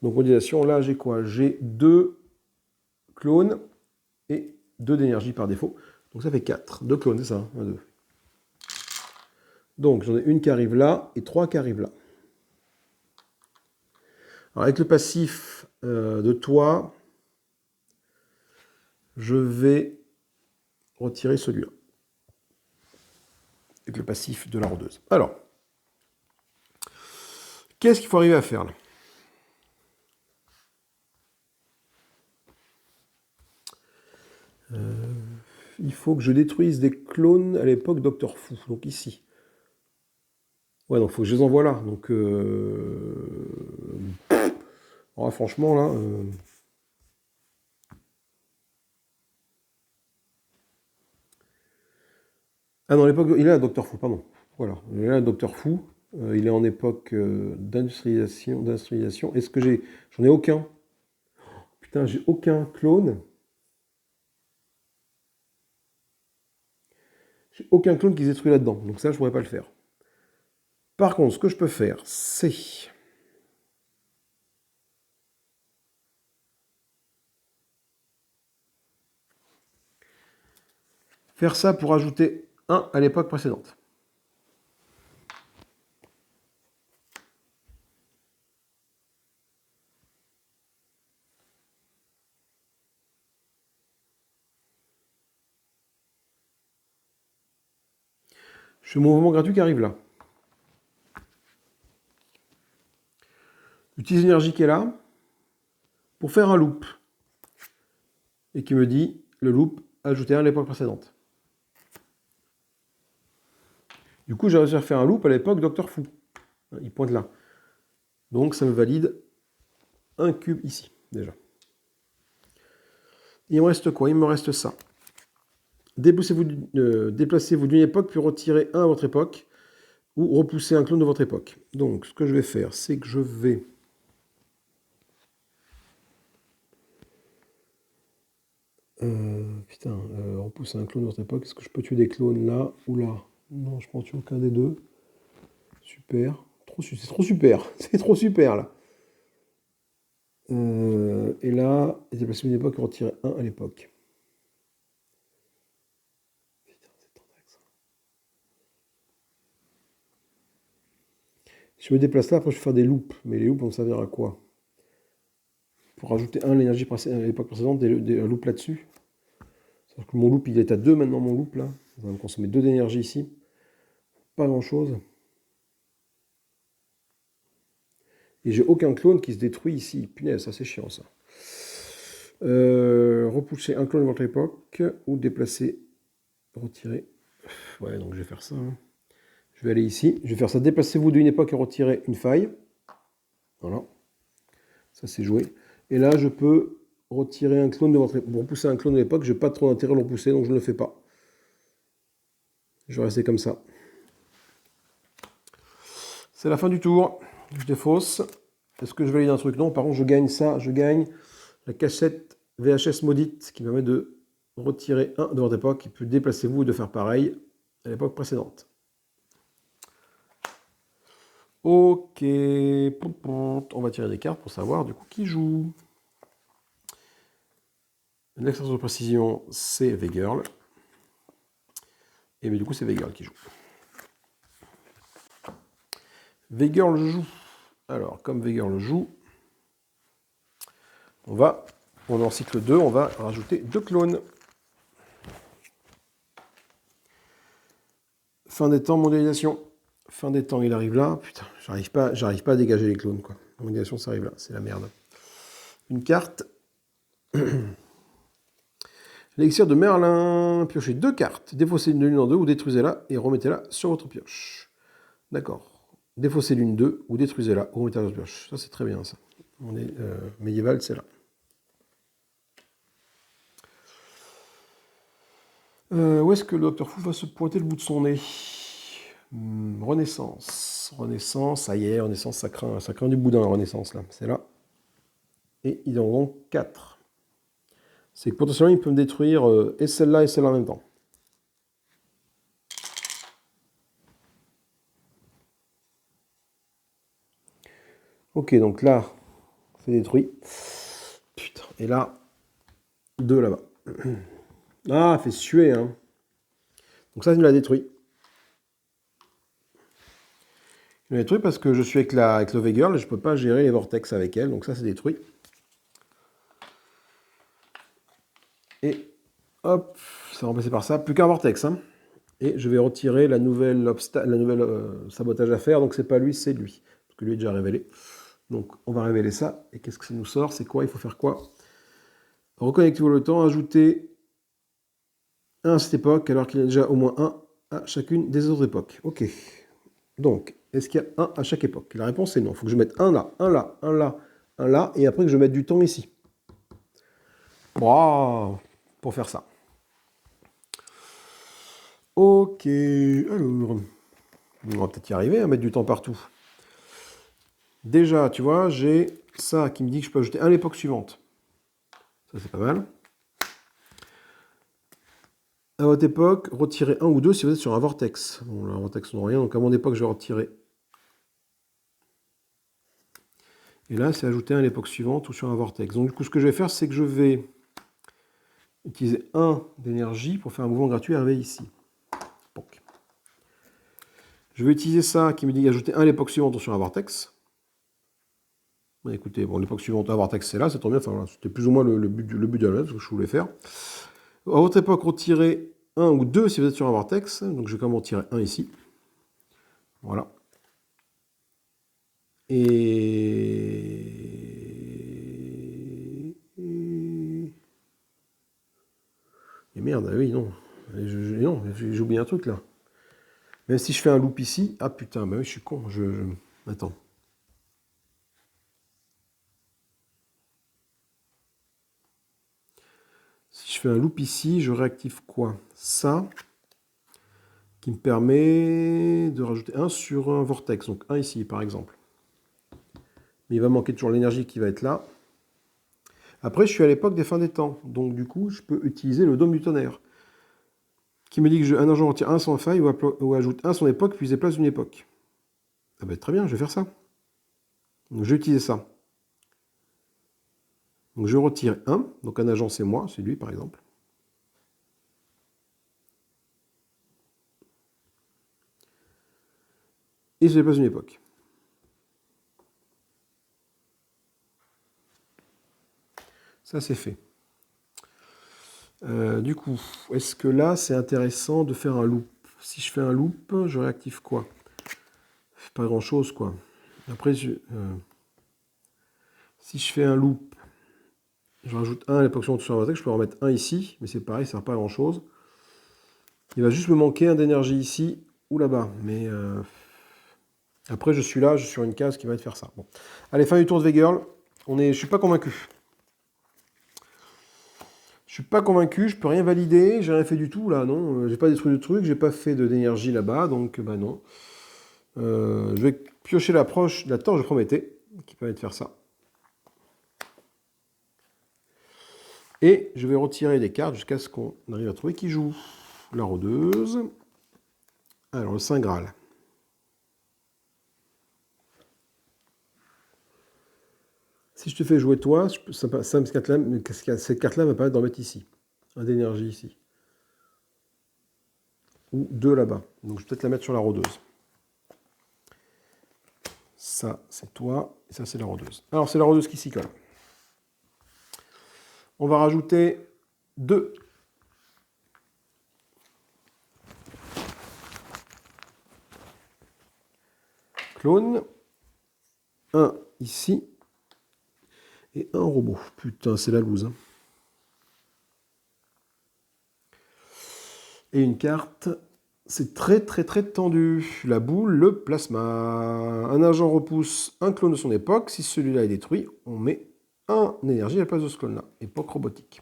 Donc mondialisation, là j'ai quoi? J'ai 2 clones et 2 d'énergie par défaut. Donc ça fait 4. 2 clones, c'est ça, 1, 2. Donc j'en ai une qui arrive là et 3 qui arrivent là. Alors avec le passif de toi, je vais retirer celui-là. Avec le passif de la rôdeuse. Alors, qu'est-ce qu'il faut arriver à faire là? Il faut que je détruise des clones à l'époque Docteur Fou, donc ici. Ouais, donc il faut que je les envoie là. Donc, alors, franchement, là... Ah non, l'époque... Il est là, Docteur Fou, pardon. Voilà, il est là, Docteur Fou. Il est en époque d'industrialisation. Est-ce que j'ai... J'en ai aucun. Putain, j'ai aucun clone. J'ai aucun clone qui se détruit là-dedans. Donc ça, je pourrais pas le faire. Par contre, ce que je peux faire, c'est... faire ça pour ajouter 1 à l'époque précédente. Je fais mon mouvement gratuit qui arrive là. J'utilise l'énergie qui est là pour faire un loop. Et qui me dit, le loop, ajouter un à l'époque précédente. Du coup, j'ai réussi à faire un loop à l'époque Docteur Fou. Il pointe là. Donc, ça me valide un cube ici, déjà. Il me reste quoi? Il me reste ça. Déplacez-vous d'une époque, puis retirez un à votre époque, ou repoussez un clone de votre époque. Donc, ce que je vais faire, c'est que je vais... repousser un clone de votre époque. Est-ce que je peux tuer des clones là ou là? Non, je ne peux tuer aucun des deux. Super. C'est trop super. C'est trop super, là. Et là, déplacer une époque et retirer un à l'époque. Putain, c'est tendax, ça. Si je me déplace là, après je vais faire des loops. Mais les loops vont servir à quoi? Pour rajouter un à l'énergie à l'époque précédente, un loop là-dessus. Sauf que mon loop, il est à 2 maintenant, mon loop, là. Ça va me consommer 2 d'énergie ici. Pas grand-chose. Et j'ai aucun clone qui se détruit ici. Punaise, ça c'est chiant, ça. Repousser un clone de votre époque, ou déplacer, retirer. Ouais, donc je vais faire ça. Hein. Je vais aller ici. Je vais faire ça. Déplacez-vous d'une époque et retirez une faille. Voilà. Ça c'est joué. Et là, je peux retirer un clone de votre époque. Pour repousser un clone de l'époque, je n'ai pas trop d'intérêt à le repousser, donc je ne le fais pas. Je vais rester comme ça. C'est la fin du tour. Je défausse. Est-ce que je valide un truc? Non, par contre, je gagne ça. Je gagne la cassette VHS maudite qui permet de retirer un de votre époque. Et puis déplacez-vous et de faire pareil à l'époque précédente. Ok. On va tirer des cartes pour savoir du coup qui joue. L'extension de précision, c'est V-Girl. Et bien du coup, c'est V-Girl qui joue. V-Girl joue. Alors, comme V-Girl joue, on est en cycle 2, on va rajouter 2 clones. Fin des temps, mondialisation. Fin des temps, il arrive là. Putain, j'arrive pas à dégager les clones, quoi. La mondialisation, ça arrive là, c'est la merde. Une carte. L'élixir de Merlin. Piochez 2 cartes. Défaussez l'une en 2 ou détruisez-la et remettez-la sur votre pioche. D'accord. Défaussez l'une 2 ou détruisez-la ou remettez-la sur votre pioche. Ça, c'est très bien, ça. On est médiéval, c'est là. Où est-ce que le Docteur Fou va se pointer le bout de son nez? Renaissance. Renaissance, ça y est, Renaissance, ça craint du boudin, la Renaissance, là. C'est là. Et il en manque 4. C'est que potentiellement, il peut me détruire et celle-là en même temps. Ok, donc là, c'est détruit. Putain, et là, 2 là-bas. Ah, fait suer, hein. Donc ça, il me l'a détruit. Il me l'a détruit parce que je suis avec le V-Girl et je ne peux pas gérer les vortex avec elle. Donc ça, c'est détruit. Et hop, c'est remplacé par ça. Plus qu'un vortex, hein. Et je vais retirer la nouvelle sabotage à faire. Donc c'est pas lui, c'est lui. Parce que lui est déjà révélé. Donc on va révéler ça. Et qu'est-ce que ça nous sort? C'est quoi? Il faut faire quoi? Reconnectez-vous le temps, ajoutez un à cette époque, alors qu'il y a déjà au moins un à chacune des autres époques. Ok. Donc, est-ce qu'il y a un à chaque époque? La réponse est non. Il faut que je mette un là, un là, un là, un là, et après que je mette du temps ici. Wow, pour faire ça. Ok, alors, on va peut-être y arriver à mettre du temps partout. Déjà, tu vois, j'ai ça qui me dit que je peux ajouter un à l'époque suivante. Ça, c'est pas mal. À votre époque, retirez un ou deux si vous êtes sur un vortex. Bon, là, un vortex n'a rien, donc à mon époque, je vais retirer. Et là, c'est ajouter un à l'époque suivante ou sur un vortex. Donc, du coup, ce que je vais faire, c'est que je vais utiliser 1 d'énergie pour faire un mouvement gratuit arrivé ici. Donc, je vais utiliser ça qui me dit ajouter 1 à l'époque suivante ou sur un vortex. Bon, écoutez, bon, l'époque suivante, un vortex, c'est là, c'est trop bien. Enfin, voilà, c'était plus ou moins le but de la lettre, ce que je voulais faire. À votre époque, retirez 1 ou 2 si vous êtes sur un vortex. Donc je vais quand même en tirer un ici. Voilà. Et merde, oui, non. Non, j'ai oublié un truc là. Même si je fais un loop ici. Ah putain, bah oui, je suis con. Attends. Si je fais un loop ici, je réactive quoi? Ça, qui me permet de rajouter un sur un vortex. Donc un ici, par exemple. Mais il va manquer toujours l'énergie qui va être là. Après, je suis à l'époque des fins des temps. Donc du coup, je peux utiliser le dôme du tonnerre. Qui me dit que un agent retire un sans faille ou ajoute un son époque, puis déplace une époque. Ah ben très bien, je vais faire ça. Donc je vais utiliser ça. Donc je retire un. Donc un agent c'est moi, c'est lui par exemple. Et je déplace une époque. Ça c'est fait. Du coup, est-ce que là c'est intéressant de faire un loop? Si je fais un loop, je réactive quoi? Pas grand chose quoi. Après, si je fais un loop, je rajoute un à l'époque suivante sur un vortex, je peux en remettre un ici, mais c'est pareil, ça ne sert pas à grand chose. Il va juste me manquer un d'énergie ici ou là-bas. Mais après, je suis là, je suis sur une case qui va être faire ça. Bon. Allez, fin du tour de V-Girl. Je suis pas convaincu. Je suis pas convaincu, je peux rien valider, j'ai rien fait du tout là, non. J'ai pas détruit de truc, j'ai pas fait d'énergie là-bas, donc bah non. Je vais piocher la torche de Prométhée, qui permet de faire ça. Et je vais retirer des cartes jusqu'à ce qu'on arrive à trouver qui joue. La rôdeuse. Alors, le Saint Graal. Si je te fais jouer toi, cette carte-là va permettre d'en mettre ici. Un d'énergie ici. Ou deux là-bas. Donc je vais peut-être la mettre sur la rôdeuse. Ça, c'est toi. Et ça, c'est la rôdeuse. Alors, c'est la rôdeuse qui s'y colle. On va rajouter 2. Clones. Un ici. Et un robot. Putain, c'est la loose. Hein. Et une carte. C'est très très très tendu. La boule, le plasma. Un agent repousse un clone de son époque. Si celui-là est détruit, on met un énergie à la place de ce clone-là. Époque robotique.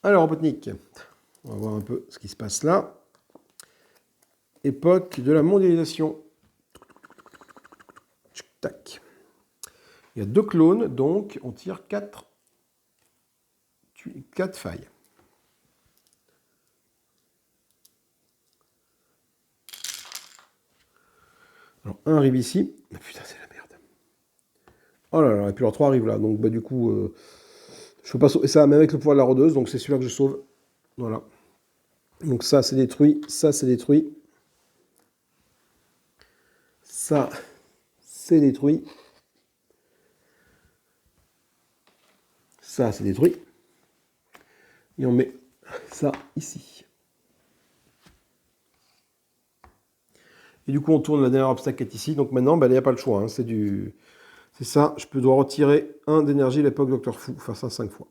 Alors, Robotnik, on va voir un peu ce qui se passe là. Époque de la mondialisation. Tac. Il y a 2 clones, donc on tire 4 failles. Alors, un arrive ici. Ah, putain, c'est la merde. Oh là là, et puis alors 3 arrivent là. Donc, bah, du coup, je peux pas sauver ça, même avec le pouvoir de la rôdeuse. Donc, c'est celui-là que je sauve. Voilà. Donc, ça, c'est détruit. Ça, c'est détruit. Ça, c'est détruit. Ça, c'est détruit. Et on met ça ici. Et du coup, on tourne la dernière obstacle qui est ici. Donc maintenant, il n'y a pas le choix. Hein. C'est ça. Je dois retirer un d'énergie à l'époque Docteur Fou. Faire ça 5 fois.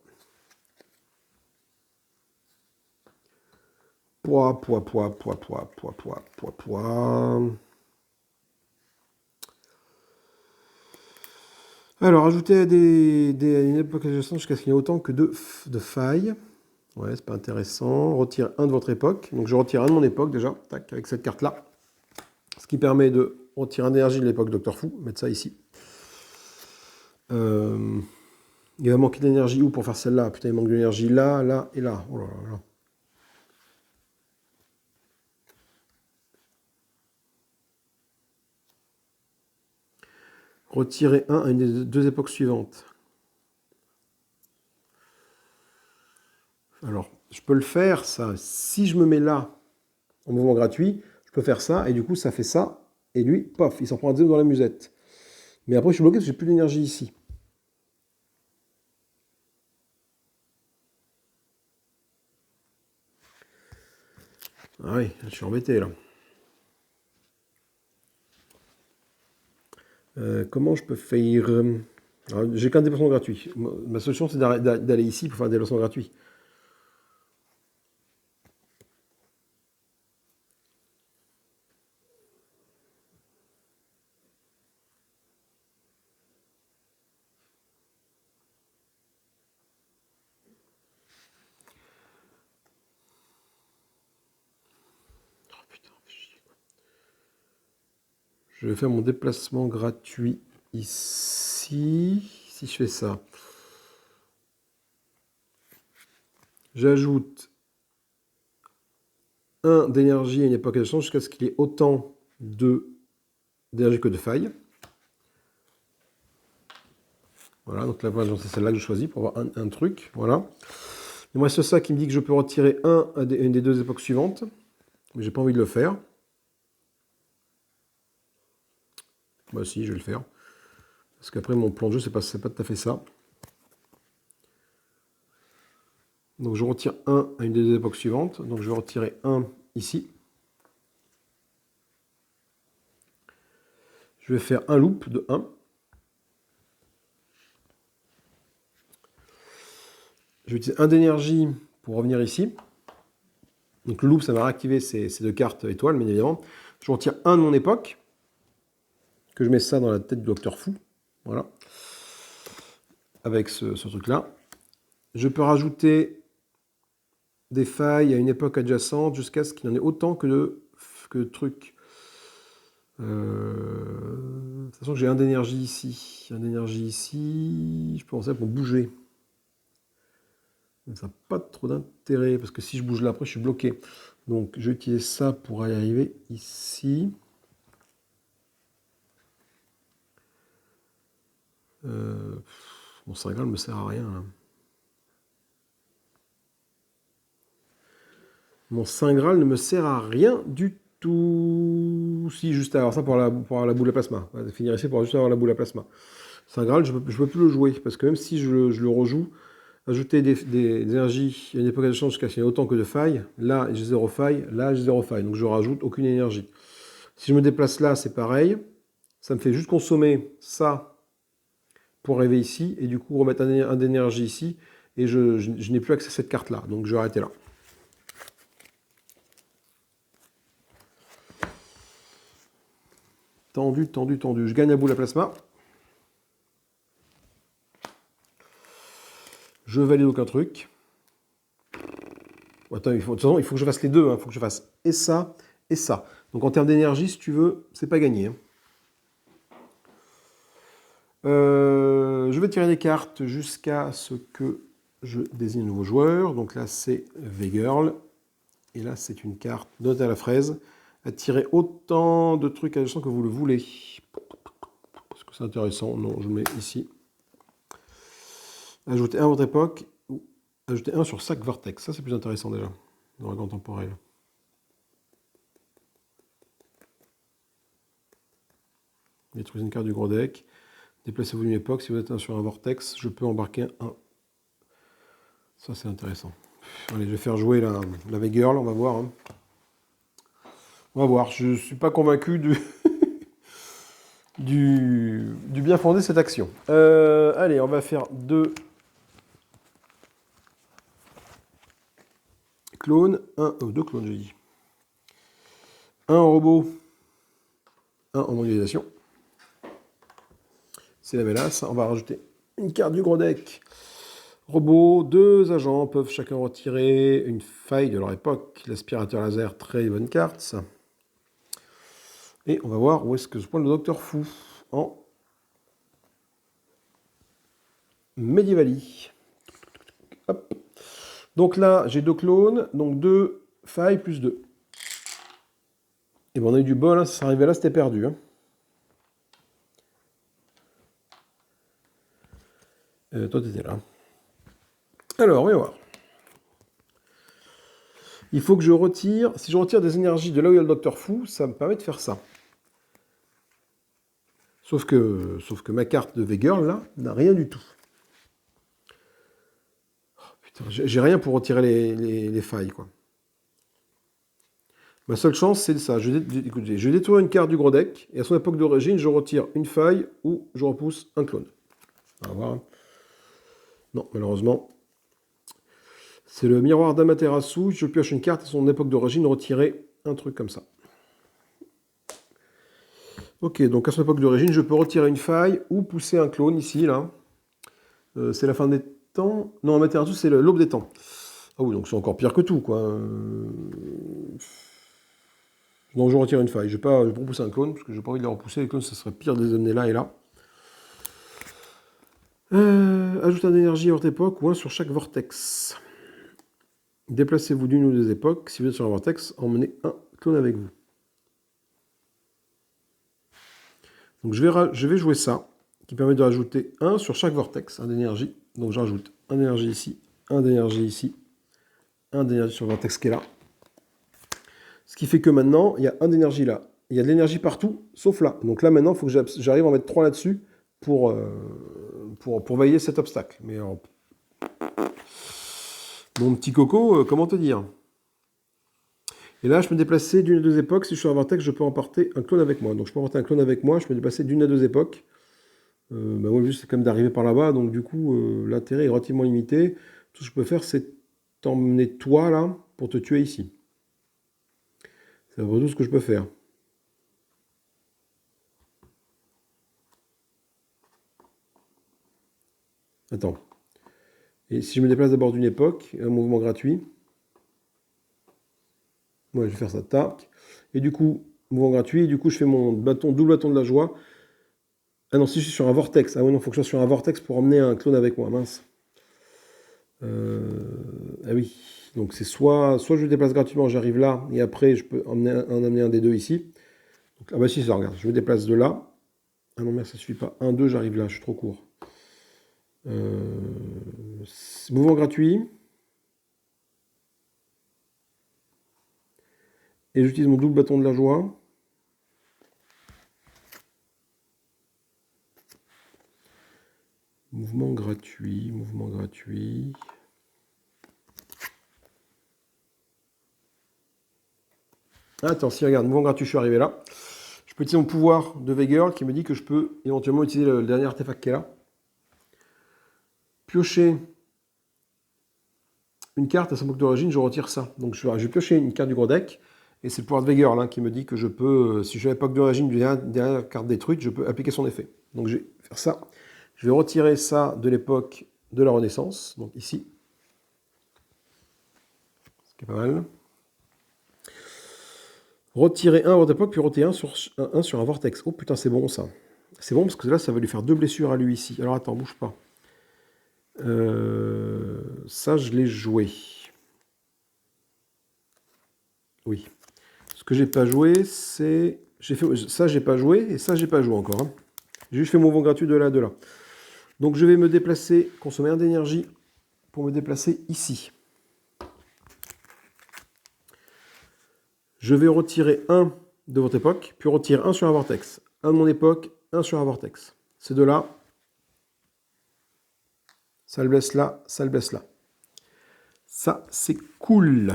Poids. Alors, ajouter une époque adjacente jusqu'à ce qu'il y ait autant que de failles. Ouais, c'est pas intéressant. Retire un de votre époque. Donc, je retire un de mon époque déjà. Tac, avec cette carte-là. Ce qui permet de retirer un d'énergie de l'époque Docteur Fou. Mettre ça ici. Il va manquer d'énergie où pour faire celle-là? Putain, il manque d'énergie là, là et là. Oh là là. Retirer un à une des 2 époques suivantes. Alors, je peux le faire, ça. Si je me mets là, en mouvement gratuit, je peux faire ça, et du coup, ça fait ça. Et lui, paf, il s'en prend un deuxième dans la musette. Mais après, je suis bloqué parce que j'ai plus d'énergie ici. Ah oui, je suis embêté là. Comment je peux faire? J'ai qu'un déplacement gratuit. Ma solution, c'est d'aller ici pour faire un déplacement gratuit. Oh, putain, je vais faire mon déplacement gratuit ici. Si je fais ça, j'ajoute 1 d'énergie à une époque d'échange jusqu'à ce qu'il y ait autant d'énergie que de failles. Voilà, donc là, c'est celle-là que je choisis pour avoir un truc. Voilà. Il me reste ça qui me dit que je peux retirer à une des deux époques suivantes. Mais j'ai pas envie de le faire. Bah si, je vais le faire. Parce qu'après, mon plan de jeu, c'est pas tout à fait ça. Donc je retire 1 à une des deux époques suivantes. Donc je vais retirer 1 ici. Je vais faire un loop de 1. Je vais utiliser 1 d'énergie pour revenir ici. Donc le loop, ça va réactiver ces deux cartes étoiles, bien évidemment. Je retire 1 de mon époque. Que je mets ça dans la tête du docteur fou. Voilà. Avec ce truc-là. Je peux rajouter des failles à une époque adjacente jusqu'à ce qu'il y en ait autant que de trucs. De toute façon, j'ai 1 d'énergie ici. 1 d'énergie ici. Je peux en ça pour bouger. Ça n'a pas trop d'intérêt, parce que si je bouge là, après, je suis bloqué. Donc, je vais utiliser ça pour aller arriver ici. Mon Saint Graal ne me sert à rien. Là. Mon Saint Graal ne me sert à rien du tout. Si, juste à avoir ça pour avoir la boule à plasma. On va finir ici pour juste avoir la boule à plasma. Saint Graal, je ne peux plus le jouer, parce que même si je le rejoue, ajouter des énergies à une époque d'échange jusqu'à ce qu'il y ait autant que de failles, là j'ai 0 faille, là j'ai 0 faille, donc je rajoute aucune énergie. Si je me déplace là, c'est pareil, ça me fait juste consommer ça pour arriver ici, et du coup remettre un d'énergie ici, et je n'ai plus accès à cette carte-là, donc je vais arrêter là. Tendu, tendu, tendu. Je gagne la boule à plasma. Je valide aucun truc. Attends, de toute façon, il faut que je fasse les deux. Il faut que je fasse et ça, et ça. Donc en termes d'énergie, si tu veux, c'est pas gagné. Je vais tirer des cartes jusqu'à ce que je désigne un nouveau joueur. Donc là, c'est V-Girl. Et là, c'est une carte note à la fraise. À tirer autant de trucs à adjacents que vous le voulez. Parce que c'est intéressant. Non, je le mets ici. Ajouter 1 à votre époque. Ou ajouter 1 sur chaque vortex. Ça, c'est plus intéressant déjà. Dans la grande temporelle. Détruisez une carte du gros deck. Déplacez-vous d'une époque. Si vous êtes sur un vortex, je peux embarquer un. Ça, c'est intéressant. Allez, je vais faire jouer la V-Girl. On va voir. Hein. On va voir. Je ne suis pas convaincu du bien fondé de cette action. Allez, on va faire 2 clones. 2 clones, j'ai dit. 1 en robot. 1 en modélisation. C'est la mélasse. On va rajouter une carte du gros deck. Robot, 2 agents peuvent chacun retirer une faille de leur époque. L'aspirateur laser, très bonne carte, ça. Et on va voir où est-ce que se pointe le docteur fou en Medievali. Hop. Donc là, j'ai 2 clones, donc 2 failles plus 2. Et bon, on a eu du bol, hein, ça arrivait là, c'était perdu. Hein. Toi, tu étais là. Alors, on va voir. Il faut que je retire... Si je retire des énergies de là où il y a le docteur fou, ça me permet de faire ça. Sauf que ma carte de V-Girl, là, n'a rien du tout. Oh, putain, j'ai rien pour retirer les failles, quoi. Ma seule chance, c'est ça. Écoutez, je détourne une carte du gros deck, et à son époque d'origine, je retire une faille ou je repousse un clone. On va voir. Non, malheureusement. C'est le miroir d'Amaterasu. Je pioche une carte à son époque d'origine, retirer un truc comme ça. Ok, donc à son époque d'origine, je peux retirer une faille ou pousser un clone ici, là. C'est la fin des temps. Non, Amaterasu, c'est l'aube des temps. Ah oui, donc c'est encore pire que tout, quoi. Donc je retire une faille. Je vais pas repousser un clone, parce que j'ai pas envie de les repousser. Les clones, ça serait pire de les amener là et là. Ajoutez un énergie à votre époque ou un sur chaque vortex. Déplacez-vous d'une ou deux époques. Si vous êtes sur un vortex, emmenez un clone avec vous. Donc je vais jouer ça, qui permet de rajouter un sur chaque vortex, un d'énergie. Donc je rajoute un d'énergie ici, un d'énergie ici, un d'énergie sur le vortex qui est là. Ce qui fait que maintenant, il y a un d'énergie là. Il y a de l'énergie partout, sauf là. Donc là, maintenant, il faut que j'arrive à en mettre 3 là-dessus pour veiller cet obstacle. Mais alors, mon petit coco, comment te dire? Et là, je peux me déplacer d'une à deux époques. Si je suis à un vortex, je peux emporter un clone avec moi. Donc je peux emporter un clone avec moi, je peux me déplacer d'une à deux époques. Moi, le but, c'est quand même d'arriver par là-bas. Donc du coup, l'intérêt est relativement limité. Tout ce que je peux faire, c'est t'emmener toi, là, pour te tuer ici. C'est vraiment tout ce que je peux faire. Attends. Et si je me déplace d'abord d'une époque, un mouvement gratuit. Ouais, je vais faire ça, tac. Et du coup, mouvement gratuit, et du coup, je fais mon bâton, double bâton de la joie. Ah non, si je suis sur un vortex. Ah oui, non, il faut que je sois sur un vortex pour emmener un clone avec moi, mince. Ah oui, donc c'est soit je me déplace gratuitement, j'arrive là, et après je peux emmener un des deux ici. Donc, ah bah si, ça regarde, je me déplace de là. Ah non, merde, ça suffit pas. 1, 2, j'arrive là, je suis trop court. Mouvement gratuit. Et j'utilise mon double bâton de la joie. Mouvement gratuit, mouvement gratuit. Ah, attends, si regarde, mouvement gratuit, je suis arrivé là. Je peux utiliser mon pouvoir de V-Girl qui me dit que je peux éventuellement utiliser le dernier artefact qui est là. Piocher une carte à son bloc d'origine, je retire ça. Donc je vais piocher une carte du gros deck. Et c'est le pouvoir de Veigar là, qui me dit que je peux, si je suis à l'époque d'origine d'une dernière carte détruite, je peux appliquer son effet. Donc je vais faire ça. Je vais retirer ça de l'époque de la Renaissance, donc ici. Ce qui est pas mal. Retirer un à votre époque, puis retirer un sur un vortex. Oh putain, c'est bon ça. C'est bon parce que là, ça va lui faire 2 blessures à lui ici. Alors attends, bouge pas. Ça, je l'ai joué. Oui. Ce que j'ai pas joué, c'est... Ça, j'ai pas joué, et ça, j'ai pas joué encore. Hein. J'ai juste fait mon vent gratuit de là, de là. Donc je vais me déplacer, consommer un d'énergie pour me déplacer ici. Je vais retirer un de votre époque, puis retirer un sur un vortex. Un de mon époque, un sur un vortex. Ces deux-là, ça le blesse là, ça le blesse là. Ça, c'est cool.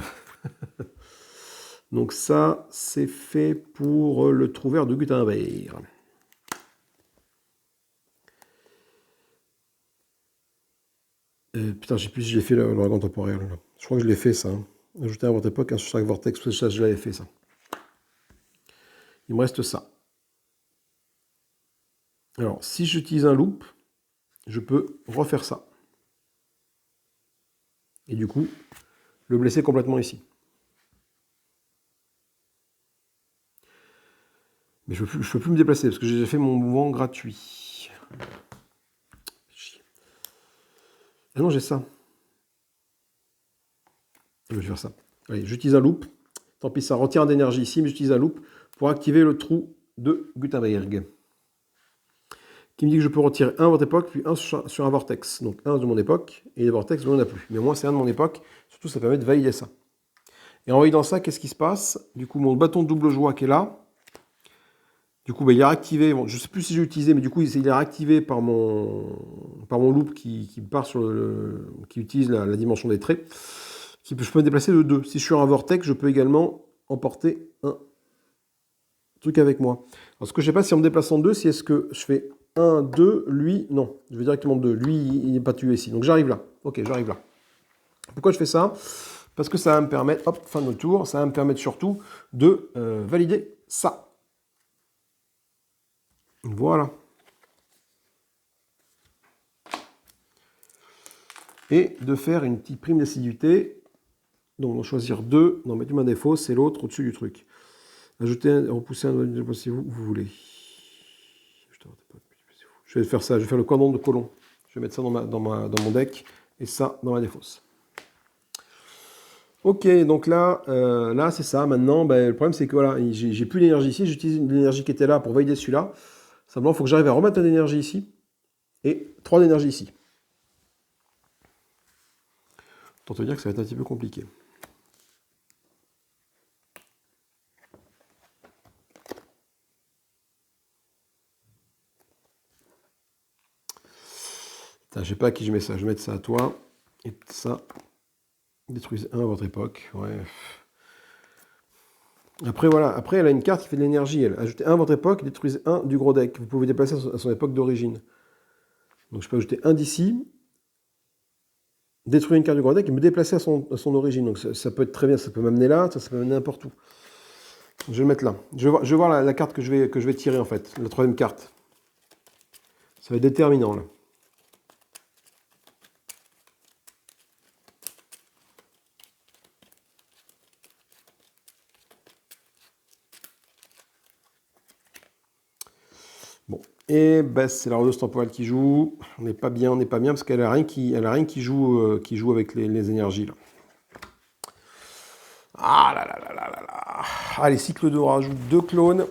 Donc ça, c'est fait pour le trou vert de Gutenberg. Putain, je sais plus si je l'ai fait l'ouragan temporel. Là. Je crois que je l'ai fait ça. Hein. Ajouter à votre époque un sur chaque vortex, ça je l'avais fait ça. Il me reste ça. Alors, si j'utilise un loop, je peux refaire ça. Et du coup, le blesser complètement ici. Mais je ne peux plus me déplacer parce que j'ai déjà fait mon mouvement gratuit. Ah non, j'ai ça. Je vais faire ça. Allez, j'utilise un loop. Tant pis, ça retire d'énergie ici, mais j'utilise un loop pour activer le trou de Gutenberg. Qui me dit que je peux retirer un à votre époque, puis un sur un vortex. Donc un de mon époque, et les vortex, on n'en a plus. Mais moi, c'est un de mon époque. Surtout, ça permet de valider ça. Et en validant ça, qu'est-ce qui se passe? Du coup, mon bâton de double joie qui est là, du coup, il est réactivé. Bon, je ne sais plus si j'ai utilisé, mais du coup, il est réactivé par mon loop qui part sur qui utilise la dimension des traits. Je peux me déplacer de 2. Si je suis en vortex, je peux également emporter un truc avec moi. Alors ce que je sais pas si en me déplaçant 2, si est-ce que je fais 1, 2, lui, non. Je vais directement 2. Lui, il n'est pas tué ici. Donc j'arrive là. Ok, j'arrive là. Pourquoi je fais ça? Parce que ça va me permettre, hop, fin de tour, ça va me permettre surtout de valider ça. Voilà. Et de faire une petite prime d'assiduité. Donc, on va choisir 2. Non, mettre un défaut, c'est l'autre au-dessus du truc. Ajouter, repousser un doigt si vous voulez. Je vais faire ça, je vais faire le cordon de colon. Je vais mettre ça dans mon deck et ça dans ma défausse. Ok, donc là, c'est ça. Maintenant, le problème c'est que voilà, j'ai plus d'énergie ici. J'utilise l'énergie qui était là pour valider celui-là. Simplement, il faut que j'arrive à remettre un d'énergie ici et 3 d'énergie ici. Pour te dire que ça va être un petit peu compliqué. Je sais pas à qui je mets ça. Je vais mettre ça à toi. Et ça. Détruisez un à votre époque. Ouais. Après, voilà. Après, elle a une carte qui fait de l'énergie. Elle. Ajoutez un à votre époque, détruisez un du gros deck. Vous pouvez déplacer à son époque d'origine. Donc, je peux ajouter un d'ici, détruire une carte du gros deck et me déplacer à son origine. Donc, ça peut être très bien. Ça peut m'amener là, ça peut m'amener n'importe où. Je vais le mettre là. Je vais voir la carte que je vais tirer, en fait. La troisième carte. Ça va être déterminant, là. Bon, et c'est la rodeuse temporelle qui joue. On n'est pas bien, parce qu'elle a rien qui joue avec les énergies là. Ah là là là là là là. Allez, cycle de rajoute 2 clones.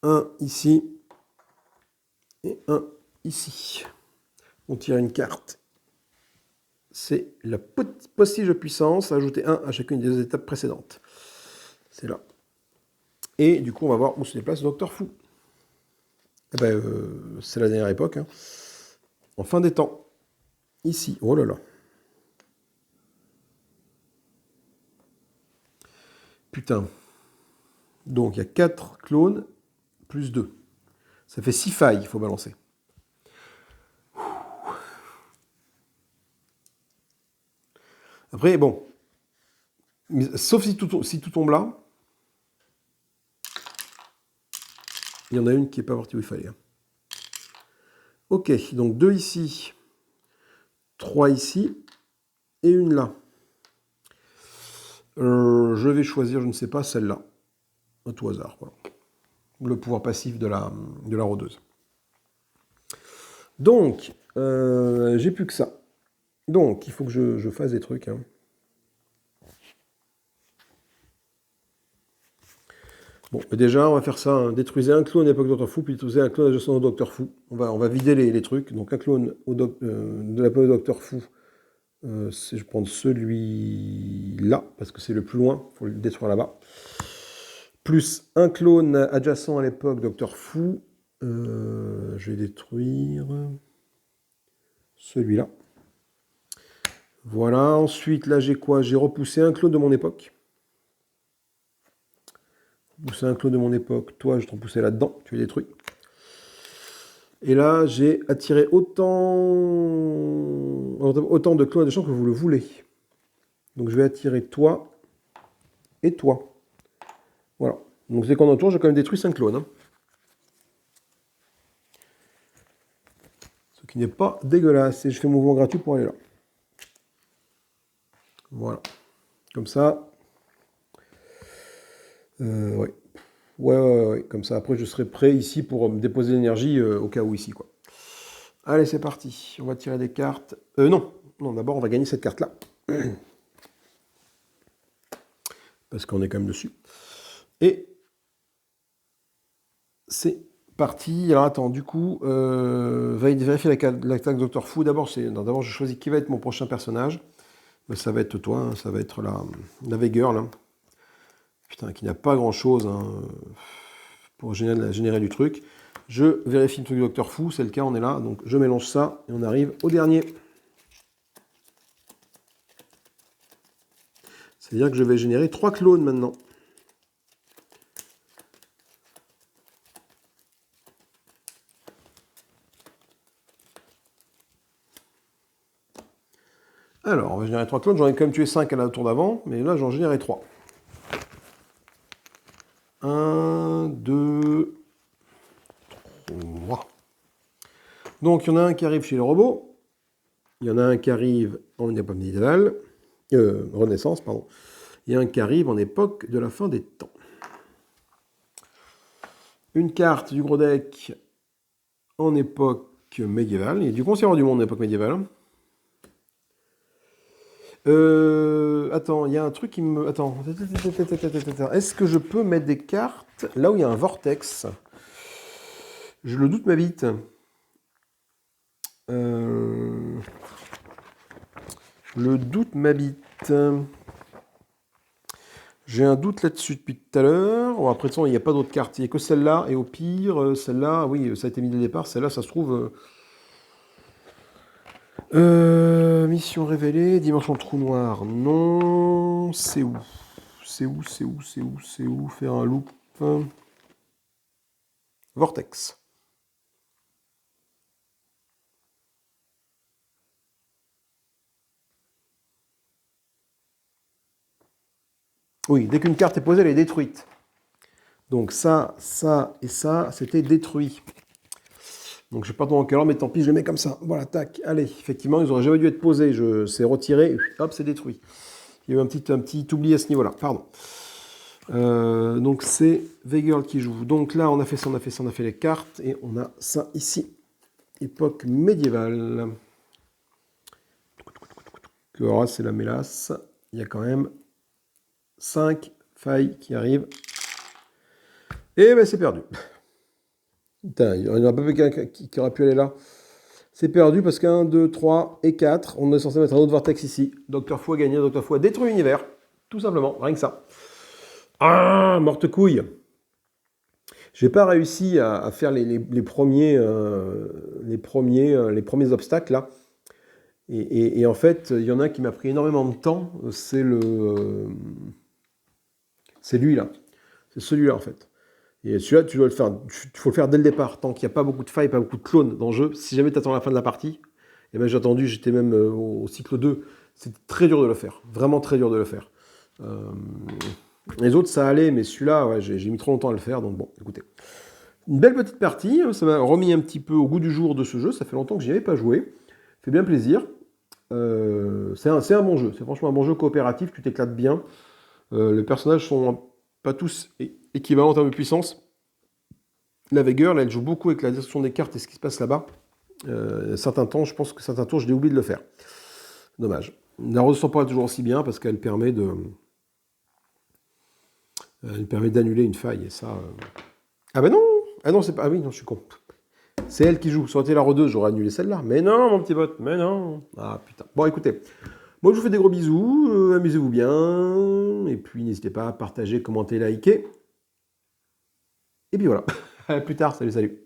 Un ici et un ici. On tire une carte. C'est la postige de puissance. Ajouter 1 à chacune des étapes précédentes. C'est là. Et du coup, on va voir où se déplace le Docteur Fou. C'est la dernière époque. Hein. En fin des temps. Ici. Oh là là. Putain. Donc, il y a 4 clones plus 2. Ça fait 6 failles, il faut balancer. Après, bon. Sauf si tout tombe là. Il y en a une qui n'est pas partie où il fallait. Hein. Ok, donc 2 ici, 3 ici, et une là. Je vais choisir, je ne sais pas, celle-là. À tout hasard. Voilà. Le pouvoir passif de la rôdeuse. Donc, j'ai plus que ça. Donc, il faut que je fasse des trucs. Hein. Bon, déjà, on va faire ça. Hein. Détruisez un clone à l'époque Docteur Fou, puis détruisez un clone adjacent au Docteur Fou. On va vider les trucs. Donc, un clone de l'époque Docteur Fou. Je prends celui-là, parce que c'est le plus loin. Il faut le détruire là-bas. Plus un clone adjacent à l'époque Docteur Fou. Je vais détruire celui-là. Voilà. Ensuite, là, j'ai quoi? J'ai repoussé un clone de mon époque. Pousser un clone de mon époque. Toi, je te repoussais là-dedans. Tu es détruit. Et là, j'ai attiré autant de clones de champ que vous le voulez. Donc, je vais attirer toi et toi. Voilà. Donc, c'est qu'en un tour, j'ai quand même détruit 5 clones. Hein. Ce qui n'est pas dégueulasse. Et je fais mouvement gratuit pour aller là. Voilà. Comme ça. Ouais. Ouais. Comme ça, après, je serai prêt ici pour me déposer l'énergie au cas où ici, quoi. Allez, c'est parti. On va tirer des cartes. Non, d'abord, on va gagner cette carte-là. Parce qu'on est quand même dessus. Et c'est parti. Alors, attends, du coup, vérifier l'attaque Docteur Fou. D'abord, je choisis qui va être mon prochain personnage. Ça va être toi, hein, ça va être la Vegueur, là. Putain, qui n'a pas grand-chose hein, pour générer du truc. Je vérifie le truc du Docteur Fou, c'est le cas, on est là. Donc je mélange ça et on arrive au dernier. C'est-à-dire que je vais générer 3 clones maintenant. Alors, on va générer 3 clones. J'en ai quand même tué 5 à la tour d'avant, mais là, j'en générais 3. 1, 2, 3. Donc, il y en a un qui arrive chez le robot. Il y en a un qui arrive en époque médiévale. Renaissance, pardon. Il y a un qui arrive en époque de la fin des temps. Une carte du gros deck en époque médiévale. Il y a du conservateur du monde en époque médiévale. Attends, il y a un truc qui me... Attends. Est-ce que je peux mettre des cartes là où il y a un vortex? Je le doute ma bite. Le doute m'habite. J'ai un doute là-dessus depuis tout à l'heure. Bon, après, de toute façon, il n'y a pas d'autres cartes. Il n'y a que celle-là. Et au pire, celle-là, oui, ça a été mis dès le départ. Celle-là, ça se trouve... mission révélée, dimension trou noir, non. C'est où? C'est où? Faire un loop. Vortex. Oui, dès qu'une carte est posée, elle est détruite. Donc ça, ça et ça, c'était détruit. Donc je ne sais pas dans quelle heure, mais tant pis, je les mets comme ça. Voilà, tac. Allez, effectivement, ils n'auraient jamais dû être posés. C'est retiré, hop, c'est détruit. Il y a eu un petit oubli à ce niveau-là, pardon. Donc c'est Weigel qui joue. Donc là, on a fait ça, on a fait les cartes, et on a ça ici. Époque médiévale. Alors c'est la mélasse. Il y a quand même 5 failles qui arrivent. Et ben c'est perdu. Putain, il y en a pas qui aurait pu aller là. C'est perdu parce qu'un, 2, 3 et 4, on est censé mettre un autre vortex ici. Docteur Fou a gagné, Docteur Fou a détruit l'univers. Tout simplement, rien que ça. Ah, morte couille. J'ai pas réussi à faire les premiers obstacles là. Et en fait, il y en a un qui m'a pris énormément de temps. C'est lui là. C'est celui-là en fait. Et celui-là, tu dois le faire. Il faut le faire dès le départ. Tant qu'il n'y a pas beaucoup de failles, pas beaucoup de clones dans le jeu. Si jamais tu attends la fin de la partie, et ben j'ai attendu, j'étais même au cycle 2. C'était très dur de le faire. Vraiment très dur de le faire. Les autres, ça allait, mais celui-là, ouais, j'ai mis trop longtemps à le faire. Donc bon, écoutez. Une belle petite partie. Ça m'a remis un petit peu au goût du jour de ce jeu. Ça fait longtemps que j'y avais pas joué. Ça fait bien plaisir. C'est un bon jeu. C'est franchement un bon jeu coopératif. Tu t'éclates bien. Les personnages sont pas tous équivalents en termes de puissance. La Weigel, elle joue beaucoup avec la gestion des cartes et ce qui se passe là-bas. Certains temps, je pense que certains tours, je l'ai oublié de le faire. Dommage. Elle ne ressent pas toujours aussi bien parce qu'elle permet d'annuler une faille. Et ça. Ah ben non. Ah non, c'est pas. Ah oui, non, je suis con. C'est elle qui joue. Ça aurait été la rodeuse, j'aurais annulé celle-là. Mais non, mon petit bot. Mais non. Ah putain. Bon, écoutez. Moi, je vous fais des gros bisous. Amusez-vous bien. Et puis, n'hésitez pas à partager, commenter, liker. Et puis voilà. À plus tard. Salut, salut.